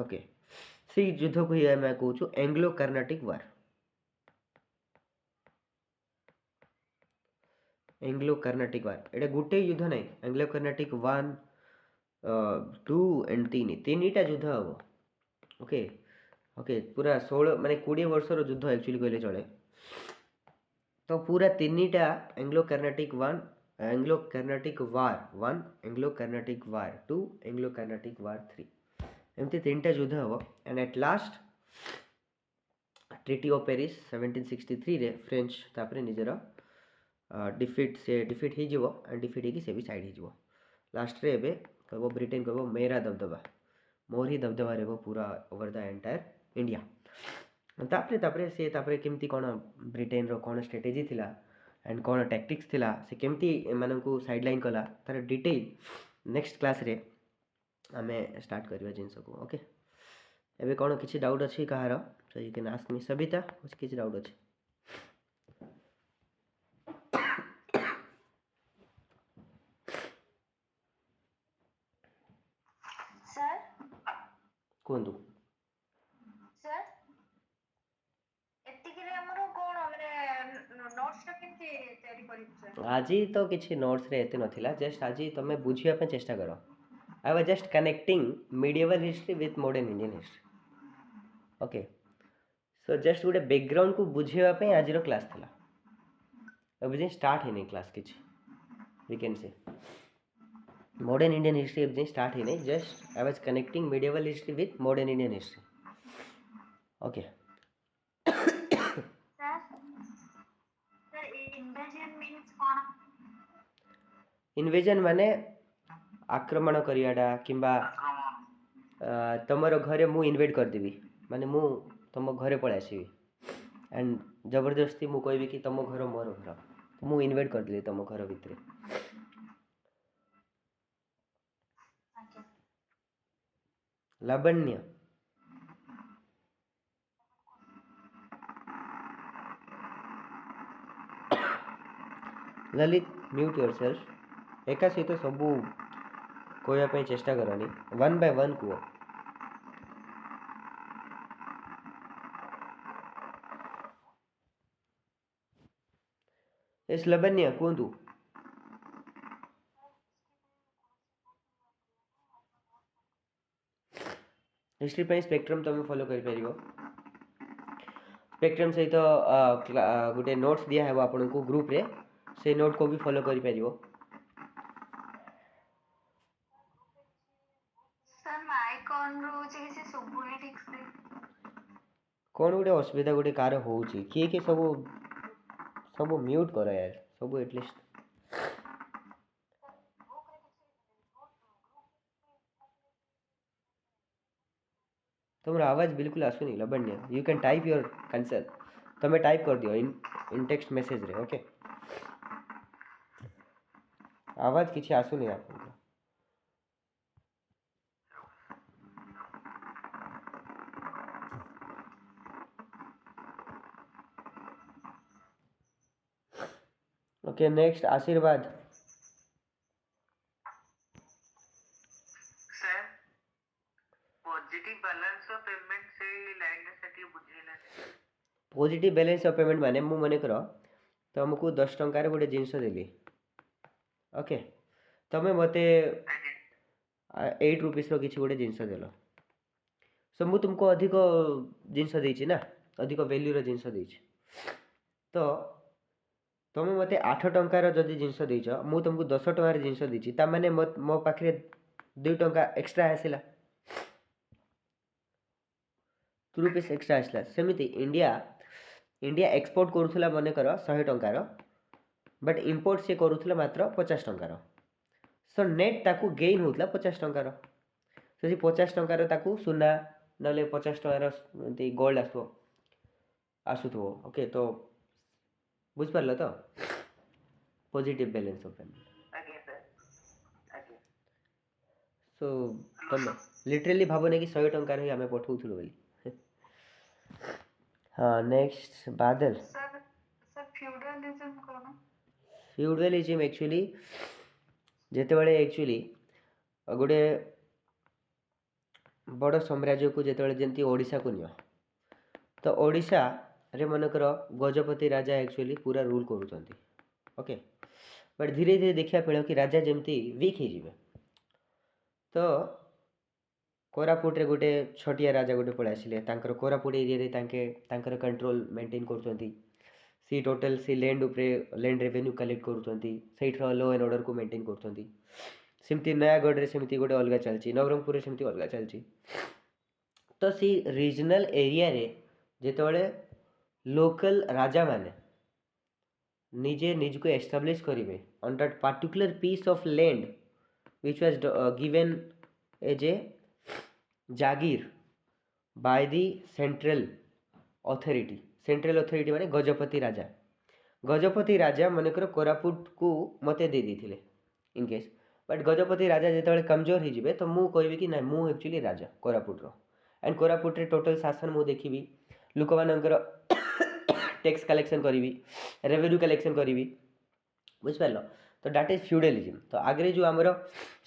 ओके से युद्ध को ही मैं कहूँ छु एंग्लो कर्नाटिक वार एटा गुटे युद्ध नहीं एंग्लो कर्नाटिक 1 2 एंड 3टा युद्ध हबो ओके ओके पूरा 16 माने 20 वर्ष रो युद्ध एक्चुअली कहले चले तो पूरा 3टा एंग्लो कर्नाटिक वार 1 एंग्लो कर्नाटिक वार 2 एंग्लो कर्नाटिक वार 3 एमती 3टा युद्ध हबो and at last treaty of Paris 1763 रे फ्रेंच तापर निजर डिफिट से डिफिट हो जीवो एंड डिफिट होगी से भी साइड हो जीवो लास्ट रे एबे कहबो ब्रिटेन कहबो मेरा दबदबा मोर ही दबदबा रहबो पूरा ओवर द एंटायर इंडिया तापरे तापरे से तापरे केमती कोन ब्रिटेन रो कोन स्ट्रेटेजी थिला एंड कोन टैक्टिक्स थिला से केमती एमान को साइडलाइन कला तार डिटेल नेक्स्ट क्लास रे आमे स्टार्ट करबा जिंस को ओके एबे कोन किछि डाउट अछि कहार so you can ask me Sabita कुछ किछि डाउट अछि सर कोंदु सर एतिकिरे हमरो कोन माने नोट्स टा केमती तयारी करिब सर आजी तो किछि नोट्स रे एते नथिला जस्ट आजी तमे बुझिया पे चेष्टा करो I was just connecting medieval history with modern Indian history okay so just गोटे बैकग्राउंड को बुझिया पे आजिरो क्लास थिला अब जे स्टार्ट है नहीं क्लास किछि we can say modern Indian history अब जे स्टार्ट है नहीं just I was connecting medieval history with modern Indian history okay sir sir invasion means कोन इन्वेजन माने आक्रमण करियाडा किंबा तमरो घरे मु इन्वेट कर देबी माने मु तम घरे पळे आसीबी एंड जबरदस्ती मु कहबी कि तम घर मोर घर मु इन्वेट कर देली तम घर भितरे लावण्य ललित म्यूट योरसेल्फ एका सहित सबू कहया पे चेष्टा करनी वन बाय वन कुओ एस लवण्य कुंतु हिस्ट्री पे स्पेक्ट्रम तुम फॉलो कर परिबो स्पेक्ट्रम सहित गोटे नोट्स दिया है आपन को ग्रुप रे से नोट को भी फॉलो कर परिबो सर माइकन रो जे से सुबुनी ठीक से कौन गोटे असुविधा गोटे कार होउची किए के सब म्यूट करो यार सब एटलीस्ट तुम्हारा आवाज बिल्कुल आसुनी Labanya you can type your concern तुम्हें टाइप कर दियो इन टेक्स्ट मैसेज रे ओके आवाज किछि आसुनी आपन okay next Ashirwad sir positive balance of payment से लाइन साठी बुझेला पॉजिटिव बैलेंस ऑफ पेमेंट माने मु मने करो तुमको 10 टंका रे गोटे जिंस देली ओके तमे मते 8 रुपीस रो किछि गोटे जिंस देलो सो मु तुमको अधिक जिंस देछि ना अधिक वैल्यू रो जिंस देछि तो तुम मते 8 टंकार जदि जिनस देछ मु तुमको 10 टंकार जिनस देछि ता माने मो पाखरे 2 टंका एक्स्ट्रा आसिला 2 रुपीस एक्स्ट्रा आसिला सेमिति इंडिया एक्सपोर्ट करूथला मने कर 100 टंकार बट इंपोर्ट से करूथला मात्र 50 टंकार सो नेट ताकू गेन होतला 50 टंकार से 50 टंकार ताकू सुना नले 50 टंकार गोल्ड आसुथो ओके तो बुझ पारलो तो पॉजिटिव बैलेंस ऑफ पेमेंट आगे सर आगे सो तुम लिटरली भाबने कि 100 टंका रे हमें पठौथुलो बोली हाँ नेक्स्ट बादल सर फ्यूडलिज्म कोन फ्यूडलिज्म एक्चुअली जेते बळे एक्चुअली गोटे बड़ साम्राज्य को जेते बळे जेंती ओडिसा को नियो तो ओडिसा रे मनकर गजपति राजा एक्चुअली पूरा रूल करूछंती ओके बट धीरे धीरे देखिया पेलो कि राजा जेमती वीक ही जिवे तो कोरापुट रे गोटे छोटिया राजा गोटे पळे आसिले तांकर कोरापुट एरिया रे तांकर कंट्रोल मेंटेन करूछंती सी टोटल सी लैंड उपरे लैंड रेवेन्यू कलेक्ट करूछंती सेठर लॉ एंड ऑर्डर को मेंटेन करूछंती सेमती नयागढ़ रे सेमती गोटे अलगा चलची नवरंगपुर रे सेमती अलगा चलची तो सी रीजनल एरिया रे जेतबळे लोकल राजा माने निजे निज को एस्टाब्लिश करिवे on that particular piece of land which was given as a jagir by the central authority माने गजपति राजा मनकर कोरापुट को मते दे देथिले इन केस बट गजपति राजा जेतबेले कमजोर हो जिवे तो मु कहबी कि ना मु एक्चुअली राजा कोरापुट रो एंड कोरापुट रे टोटल शासन मु देखिबी लोक मानकर टैक्स कलेक्शन करिवि रेवेन्यू कलेक्शन करिवि बुझ पारलो तो दैट इज फ्यूडलिज्म तो आगे जो आमर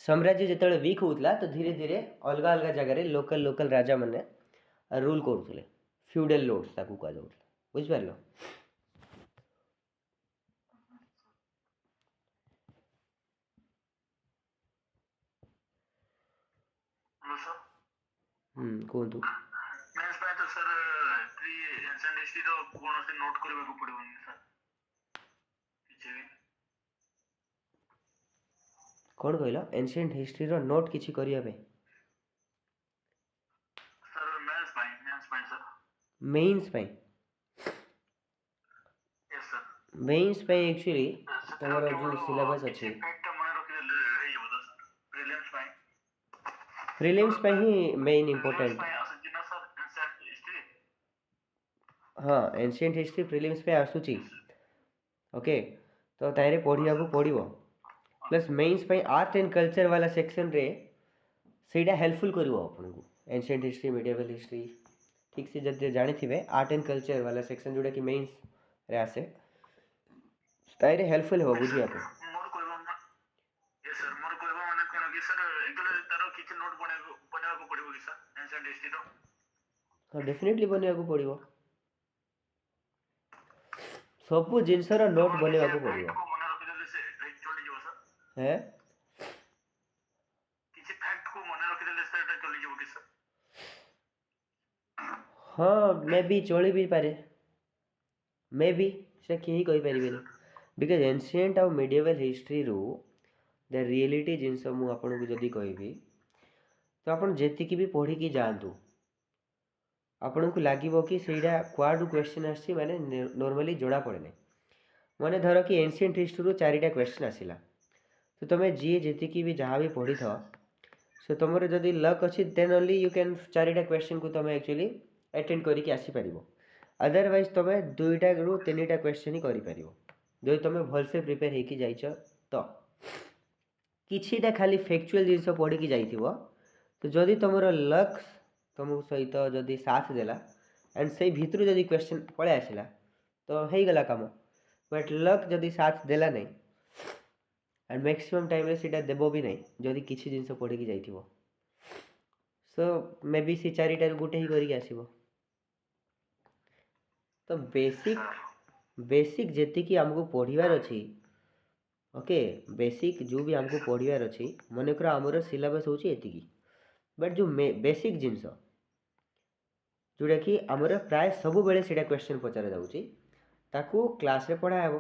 साम्राज्य जेतबेले वीक होउतला तो धीरे धीरे अलग अलग जगह लोकल राजा माने रूल करुले फ्यूडल लॉर्ड्स ताकू कह जाउतला बुझ पारलो कोंतु मेंस पाए तो सर प्री एंशिएंट हिस्ट्री रो कोन से नोट करबा को पड़बनी सर किछि भी कौन कहला एंशिएंट हिस्ट्री रो नोट किछि करिया पे सर मेंस पाए सर मेंस पे यस सर मेंस पे एक्चुअली तमरो जो सिलेबस अछि फैक्ट मन रखि रही है बता सर प्रीलिम्स पे ही मेन इंपोर्टेंट हाँ एंशिएंट हिस्ट्री प्रीलिम्स पे आसुची ओके तो तारे पढ़िया को पड़िबो प्लस मेंस पे आर्ट एंड कल्चर वाला सेक्शन रे सेटा हेल्पफुल करिवो आपन को एंशिएंट हिस्ट्री मिडिएवल हिस्ट्री ठीक से जब जानि थिबे आर्ट एंड कल्चर वाला सेक्शन जोडा कि मेंस रे आसे तारे हेल्पफुल हो बुझिया पे मोर कहबा ये सर मोर कहबा माने कोन कि सर एकले तारो किछ नोट बनेबा को पड़िबो कि सर एंशिएंट हिस्ट्री रो हाँ डेफिनेटली बनेबा को पड़िबो सब जिनसर नोट बनेबा को पड़िबो मन रखि देले से चली जीवो सर है किछ फैक्ट को मन रखि देले से एटा चली जीवो कि सर हाँ मे बी चली भी पारे मे बी से केही कहि परिबेनी बिकॉज एंशिएंट और मिडिएवल हिस्ट्री रो द रियलिटी जिनस मु आपन को जदी कहबी तो आपन जेतिकी भी पढ़ी की जानतु आपन को लागिबो कि सेडा क्वाड क्वेश्चन आसी माने नॉर्मली जोड़ा पड़े नै माने धरो कि एंशिएंट हिस्ट्री रो चारिटा क्वेश्चन आसिला तो तमे जी जेतिकी भी जहाँ भी पढ़ी था सो तुमर जदी लक अछि देन ओनली यू कैन चारिटा क्वेश्चन को तमे एक्चुअली अटेंड करी कि आसी परिबो अदरवाइज तमे दुईटा रु तीनटा क्वेश्चन ही करी परिबो जो तमे भल से प्रिपेयर हे कि जाइछ तो किछिटा खाली फैक्चुअल जिंस पढ़ी कि जाइथिबो तो जदी तुमर लक तुम सहित जदी साथ देला एंड से भितरु जदी क्वेश्चन पळे आसिला तो हेई गला काम बट लक जदी साथ देला नै एंड मैक्सिमम टाइम रे सीटा देबो भी नहीं जदी किछि जिंस पढ़ी कि जाइथिबो सो मे बी सी चारिटा गुटे ही करी आसीबो तो बेसिक जेति कि हमको पढ़िबार अछि ओके बेसिक जो भी हमको पढ़िबार अछि मने कर हमर सिलेबस होची एति की बट जो बेसिक जिंस जोड़ा कि हमर प्राय सब बेले सेटा क्वेश्चन पचारा जाउची ताकू क्लास रे पढ़ा हेबो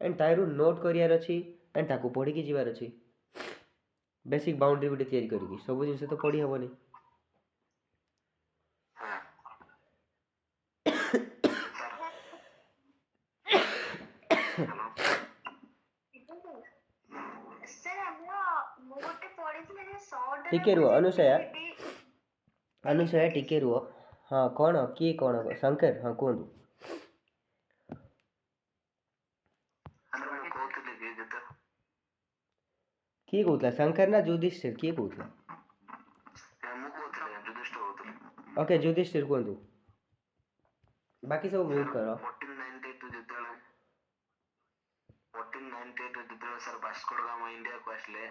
एंड ताइरु नोट करियार अछि एंड ताकू पढ़ी कि जिबार अछि बेसिक बाउंड्री गुटे तयारी करिकी सब जिंस तो पढ़ी हेबो नै टिके रुह अनुसया टिके रुह हाँ कौन किए कौन शंकर हाँ कहतु किए कहूला शंकर ना युधिष्ठिर किए कहूला ओके युधिष्ठिर कहतु बाकी सब म्यूट करो 1498 सर भास्को दा गामा इंडिया को आसले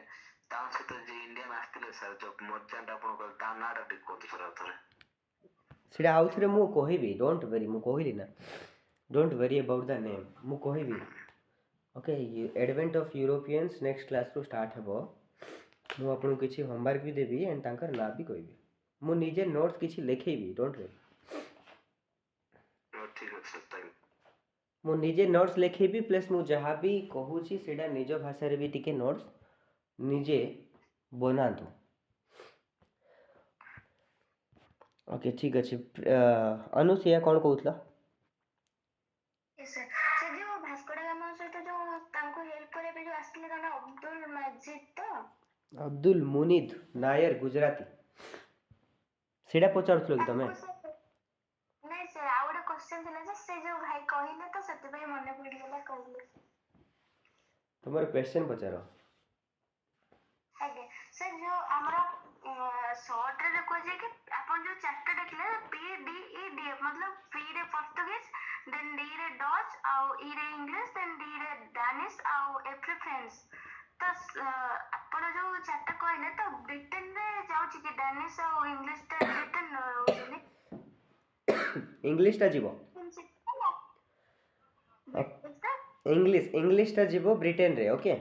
ता सहित जे इंडियन आस्तिले सर जो मर्चेंट आपन को ता नाटा टिक कोथि सर अथरे सेटा आउथरे मु कहिबी डोंट वरी मु कहिली ना don't worry about the name मु कहिबी okay advent of Europeans next class रो स्टार्ट हेबो मु आपन किछि होमवर्क भी देबी एंड तांकर ना भी कहिबी मु निजे नोट्स किछि लिखेबी डोंट वरी ठीक है सर थैंक मु निजे नोट्स लिखेबी प्लस मु जहाँ भी कहूची सेटा निज भाषा रे भी टिके नोट्स निजे बनातु ओके ठीक अच्छे अनुसया कौन कहूला यस सर से जो भास्को डा गामा सहित जो तांको हेल्प करे पे जो आसले ता ना अब्दुल मजिद तो अब्दुल मुनिद नायर गुजराती सेटा पचारुथलो कि तमे तांको सर नहीं सर आ गोटे क्वेश्चन थिला जे से जो भाई कहिले तो सेते भाई मने पड़ी गेला कहले तुम्हारे क्वेश्चन पचारो आगे सर जो हमरा शॉर्ट रे देखो जे कि अपन जो चार्ट देखले पी डी ई डी मतलब पी रे पोर्तुगीज देन डी रे डच आउ ई रे इंग्लिश देन डी रे दानिश आउ एफ रे फ्रेंच तो अपन जो चार्ट कहले तो ब्रिटेन रे जाउची कि दानिश आउ इंग्लिश टा ब्रिटेन रहउछनी इंग्लिश टा जीवो इंग्लिश टा जीवो ब्रिटेन रे ओके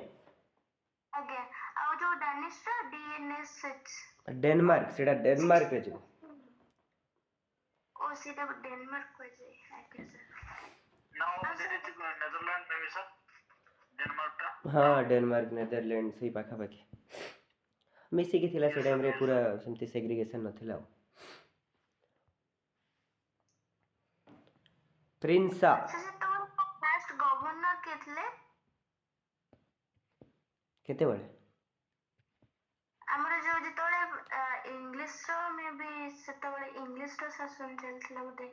आगे आउ जो दानिश टा डीएनएस डेनमार्क सेटा डेनमार्क रे जीवो ओ सीधा डेनमार्क को जे आगे sir now there is Netherland मे सर डेनमार्क टा हाँ डेनमार्क नेदरलैंड सही पाखा पाखी मिसिकी थिला से टाइम रे पूरा सेमती सेग्रीगेशन नथिला प्रिंसा सर तो फास्ट गवर्नर केतले केते बळे ଆମର ଯୋଉ ଯେତେବେଳେ ଇଂଲିଶ ର ମେ ବି ସେତେବେଳେ ଇଂଲିଶ ର ଶାସନ ଚାଲିଥିଲା ବୋଧେ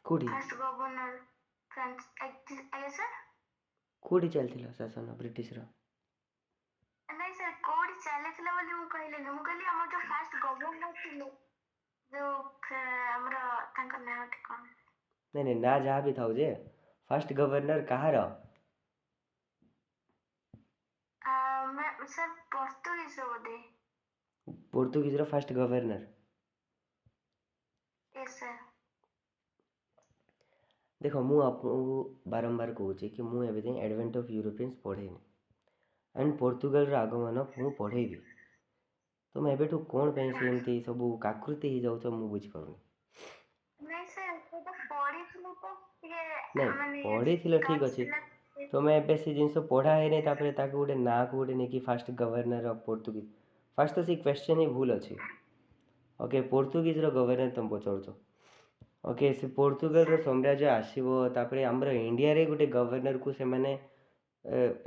କୋଠି ଫାଷ୍ଟ ଗଭର୍ଣ୍ଣର ଫ୍ରାନ୍ସ ଆଜ୍ଞା ସାର୍ କୋଠି ଚାଲିଥିଲା ଶାସନ ବ୍ରିଟିଶ ର ନାଇଁ ସାର୍ କୋଉଠି ଚାଲିଥିଲା ବୋଲି ମୁଁ କହିଲିନି ମୁଁ କହିଲି ଆମର ଯୋଉ ଫାଷ୍ଟ ଗଭର୍ଣ୍ଣର ଥିଲେ ଯୋଉ ଆମର ତାଙ୍କ ନାଁଟି କଣ नहीं नहीं ना जहाँ भी था जे फर्स्ट गवर्नर कहाँ रहा ସାର୍ ପର୍ତ୍ତୁଗୀଜ ର ବୋଧେ पोर्तुगीज रो फर्स्ट गवर्नर यस सर देखो मु आपको बारंबार कहूँ कि मु एवं एडवेंट ऑफ यूरोपियंस पढ़ेनि एंड पोर्तुगाल रो आगमन मु पढ़ेबी तो मैं एबेठू कौन पे से एमती सब काकृति ही जाउछ मु बुझी पारुनी नहीं सर तो पढ़िथिलु तो नहीं पढ़ी ठीक अच्छे तो मैं एबे से जिनस पढ़ा है नहीं तापर ताके गोटे ना को गोटे नहीं कि first governor of Portuguese first तो सी क्वेश्चन ही भूल अच्छे ओके पोर्तुगीज रो गवर्नर तुम पचारुछ ओके से पोर्तुगाल रो साम्राज्य आसीबो तापर हमर इंडिया रे गोटे गवर्नर को से माने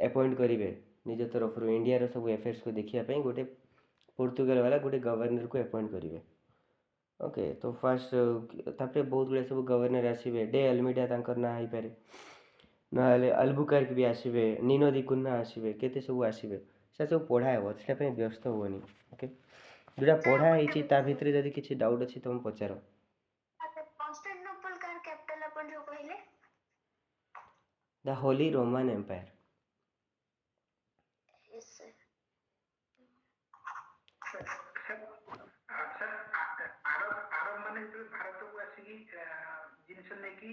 अपॉइंट करिवे निज तरफ रो इंडिया रो सब अफेयर्स को देखिया पई गोटे पोर्तुगाल वाला गोटे गवर्नर को अपॉइंट करिवे ओके तो फर्स्ट तापर बहुत गुड़े सब गवर्नर आसीबे डे अल्मीडा तांकर ना आइ पारे नहले अल्बुकार्क भी आसीबे नीनो दी कुन्ना आसीबे केते सब आसीबे से सब पढ़ा हेबो सेटा पे व्यस्त होनी ओके जोटा पढ़ा हेची ता भितरे जदी किछि डाउट अछि तुम पचारो कॉन्स्टेंटिनोपल का कैपिटल अपन जो कहले the Holy Roman Empire yes sir sir आरब माने भारत को आसिकी जिनस नेकी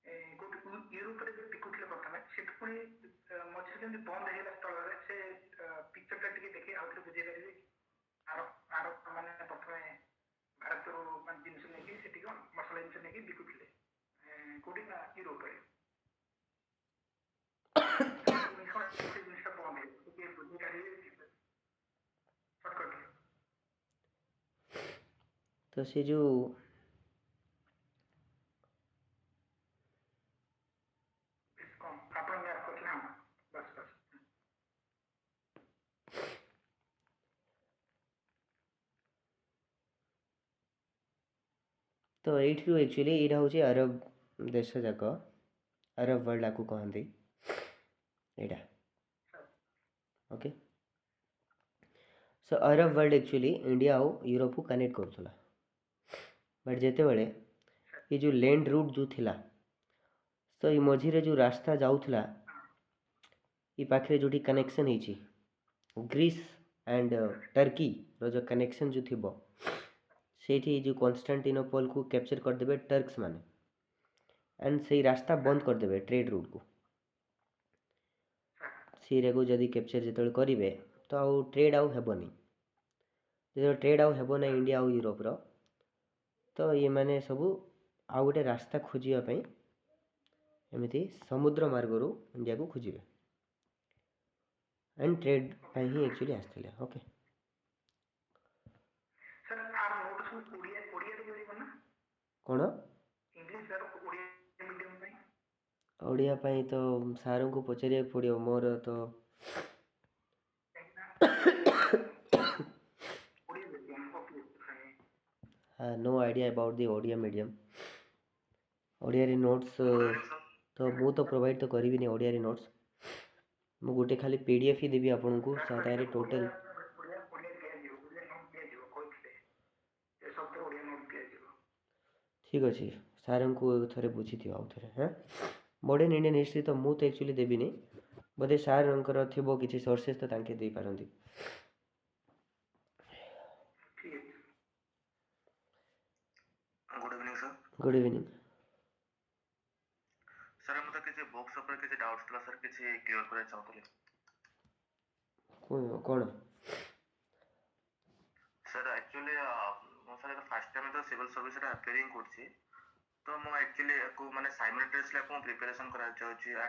यूरोप रे बिकुटले प्रथमे सेठ पुनी मझे जेमती बंद हेला स्थल रे से पिक्चर टा टिके देखि आउथरे बुझे परिबे आरब माने प्रथमे भारत रो मान जिनस नेकी सेठी को मसला जिनस नेकी बिकुटले कोडी ना यूरोप रे तो से जो तो एठू एक्चुअली एटा होची अरब देश जाक अरब वर्ल्ड आकु कहंती एटा okay so Arab world actually India और यूरोप को कनेक्ट करथला बट जेते बेले ये जो लैंड रूट जो थिला तो ये मझी रे जो रास्ता जाउथला ये पाखरे जोटी कनेक्शन हिची ग्रीस एंड टर्की रो जो कनेक्शन जो थिबो सेठी जो कॉन्स्टेंटिनोपल को कैप्चर कर देबे टर्क्स माने एंड से रास्ता बंद कर देबे ट्रेड रूट को सीरे को जदी कैप्चर जेतल करिवे तो आउ ट्रेड आउ हेबनी जो ट्रेड आउ हेबो ना इंडिया आउ यूरोप रो तो ये माने सब आउ गोटे रास्ता खोजिया पई एमिति समुद्र मार्ग रो इंडिया को खोजिवे एंड ट्रेड पई ही एक्चुअली आस्थिले ओके सर आर नोट्स ओडिया रे मिलिबो ना कोन इंग्लिश सर ओडिया मीडियम पई ଓଡ଼ିଆ ପାଇଁ ତ ସାର୍ଙ୍କୁ ପଚାରିବାକୁ ପଡ଼ିବ, ମୋର ତ no idea about the Odia medium. ଓଡ଼ିଆରେ ନୋଟ୍ସ ତ ମୁଁ ତ ପ୍ରୋଭାଇଡ଼ ତ କରିବିନି ଓଡ଼ିଆରେ ନୋଟ୍ସ। ମୁଁ ଗୋଟେ ଖାଲି PDF ହିଁ ଦେବି ଆପଣଙ୍କୁ, ତାରେ ଟୋଟାଲ୍ ଠିକ୍ ଅଛି। ସାର୍ଙ୍କୁ ଥରେ ବୁଝିଦିଅ ଆଉ ଥରେ। ହଁ, ମଡ଼ର୍ଣ୍ଣ ଇଣ୍ଡିଆନ୍ ହିଷ୍ଟ୍ରି ତ ମୁଁ ତ ଆକ୍ଚୁଆଲି ଦେବିନି, ବୋଧେ ସାର୍ଙ୍କର ଥିବ କିଛି ସୋର୍ସେସ୍ ତ ତାଙ୍କେ ଦେଇପାରନ୍ତି। Good evening sir. Good evening. Sir मते किसी बुक्स ऊपर किसी डाउट्स थला सर, किसी क्लियर करे चाहतले। कोण सर एक्चुअली मो सर फर्स्ट टाइम तो सिविल सर्विस रे अपेयरिंग करछि, तो मो एक्चुअली को माने साइमल्टेनियसली को प्रिपरेशन करा चाहछि आ